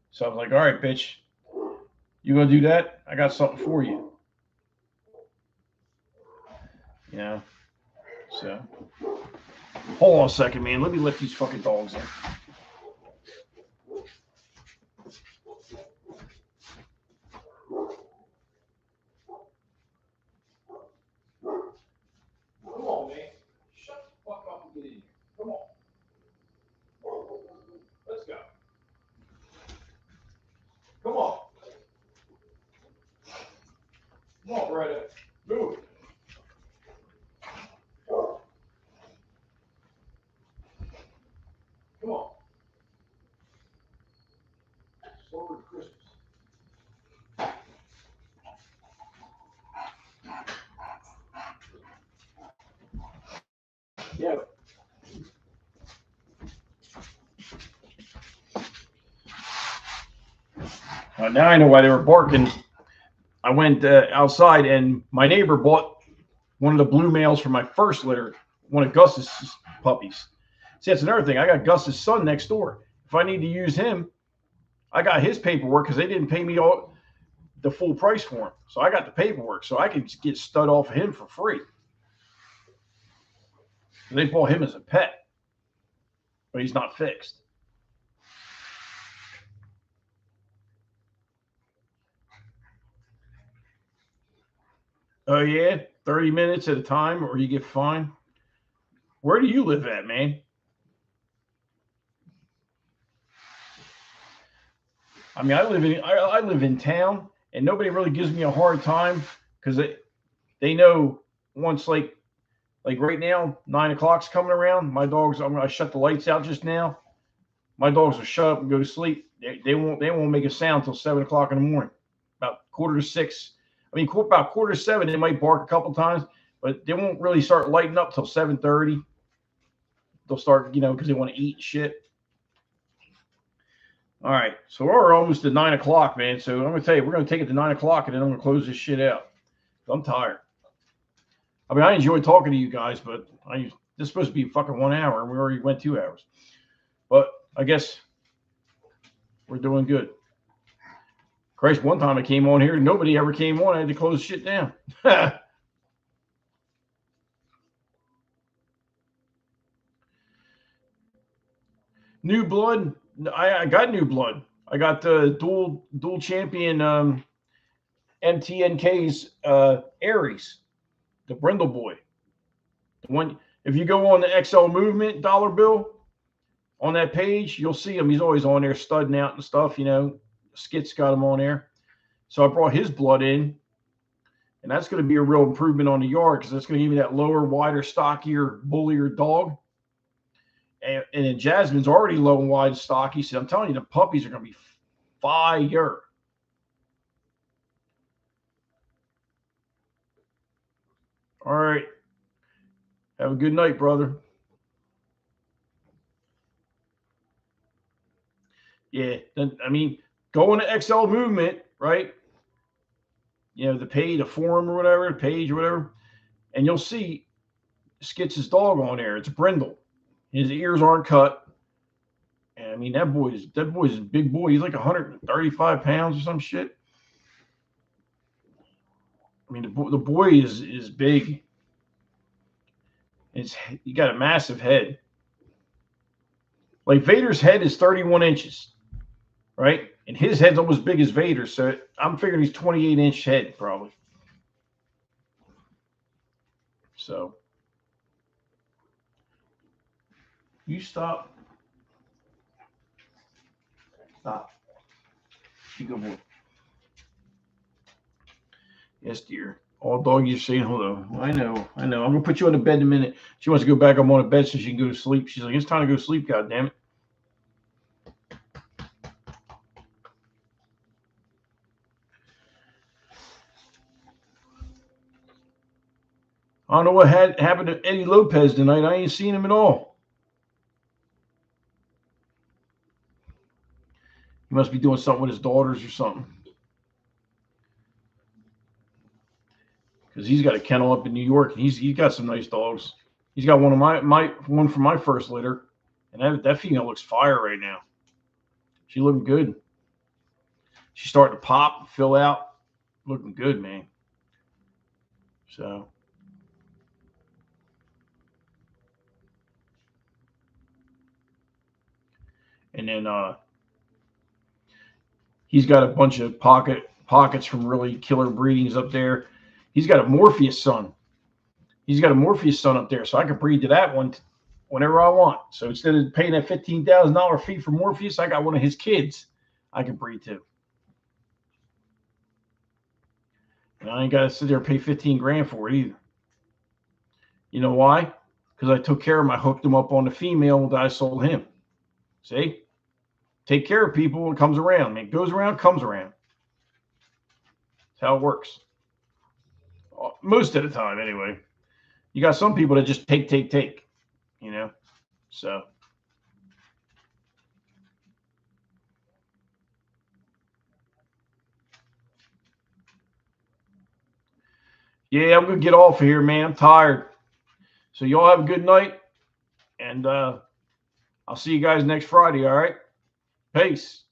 So I was like, all right, bitch, you gonna do that? I got something for you. You know. So hold on a second, man. Let me let these fucking dogs in. Come on, man. Shut the fuck up and get in here. Come on. Let's go. Come on. Come on, Bretta. Move. Come on. Slower to Christmas. Yeah. Now I know why they were barking. I went outside and my neighbor bought one of the blue males for my first litter, one of Gus's puppies. See, that's another thing. I got Gus's son next door. If I need to use him, I got his paperwork because they didn't pay me all the full price for him. So I got the paperwork, so I can get stud off of him for free. They bought him as a pet, but he's not fixed. Oh yeah, 30 minutes at a time, or you get fined. Where do you live at, man? I mean, I live in town, and nobody really gives me a hard time because they know once like right now 9 o'clock's coming around. My dogs, I shut the lights out just now. My dogs will shut up and go to sleep. They won't make a sound till 7 o'clock in the morning. About quarter to six. I mean, about quarter to seven, they might bark a couple times, but they won't really start lighting up till 7:30. They'll start, because they want to eat shit. All right, so we're almost at 9 o'clock, man. So I'm gonna tell you, we're gonna take it to 9 o'clock, and then I'm gonna close this shit out. I'm tired. I mean, I enjoy talking to you guys, but this is supposed to be fucking 1 hour, and we already went 2 hours. But I guess we're doing good. Christ, one time I came on here, nobody ever came on. I had to close shit down. New blood. I got new blood. I got the dual champion MTNK's Aries, the Brindle boy. The one, if you go on the XL Movement dollar bill on that page, you'll see him. He's always on there studding out and stuff. Skit's got him on there. So I brought his blood in, and that's going to be a real improvement on the yard because it's going to give me that lower, wider, stockier, bullier dog. And then Jasmine's already low and wide and stocky. So I'm telling you, the puppies are going to be fire. All right. Have a good night, brother. Yeah. Then, I mean, go on the XL Movement, right? The forum or whatever, the page or whatever, and you'll see Skits' dog on there. It's Brindle. His ears aren't cut. And I mean, that boy's a big boy. He's like 135 pounds or some shit. I mean, the boy is big. He got a massive head. Like Vader's head is 31 inches, right? And his head's almost as big as Vader's. So I'm figuring he's 28-inch head probably. So you stop. Stop. You go, boy. Yes, dear. All doggies are saying hello. I know. I'm going to put you on the bed in a minute. She wants to go back up on the bed so she can go to sleep. She's like, it's time to go to sleep, goddammit. I don't know what happened to Eddie Lopez tonight. I ain't seen him at all. He must be doing something with his daughters or something. Because he's got a kennel up in New York, and he's got some nice dogs. He's got one of one from my first litter, and that female looks fire right now. She looking good. She's starting to pop, fill out, looking good, man. So. And then he's got a bunch of pockets from really killer breedings up there. He's got a Morpheus son. He's got a Morpheus son up there, so I can breed to that one whenever I want. So instead of paying that $15,000 fee for Morpheus, I got one of his kids I can breed to. And I ain't got to sit there and pay 15 grand for it either. You know why? Because I took care of him. I hooked him up on the female that I sold him. See? Take care of people when it comes around. It goes around, comes around. That's how it works. Most of the time, anyway. You got some people that just take. So. Yeah, I'm going to get off of here, man. I'm tired. So y'all have a good night. And I'll see you guys next Friday, all right? Peace.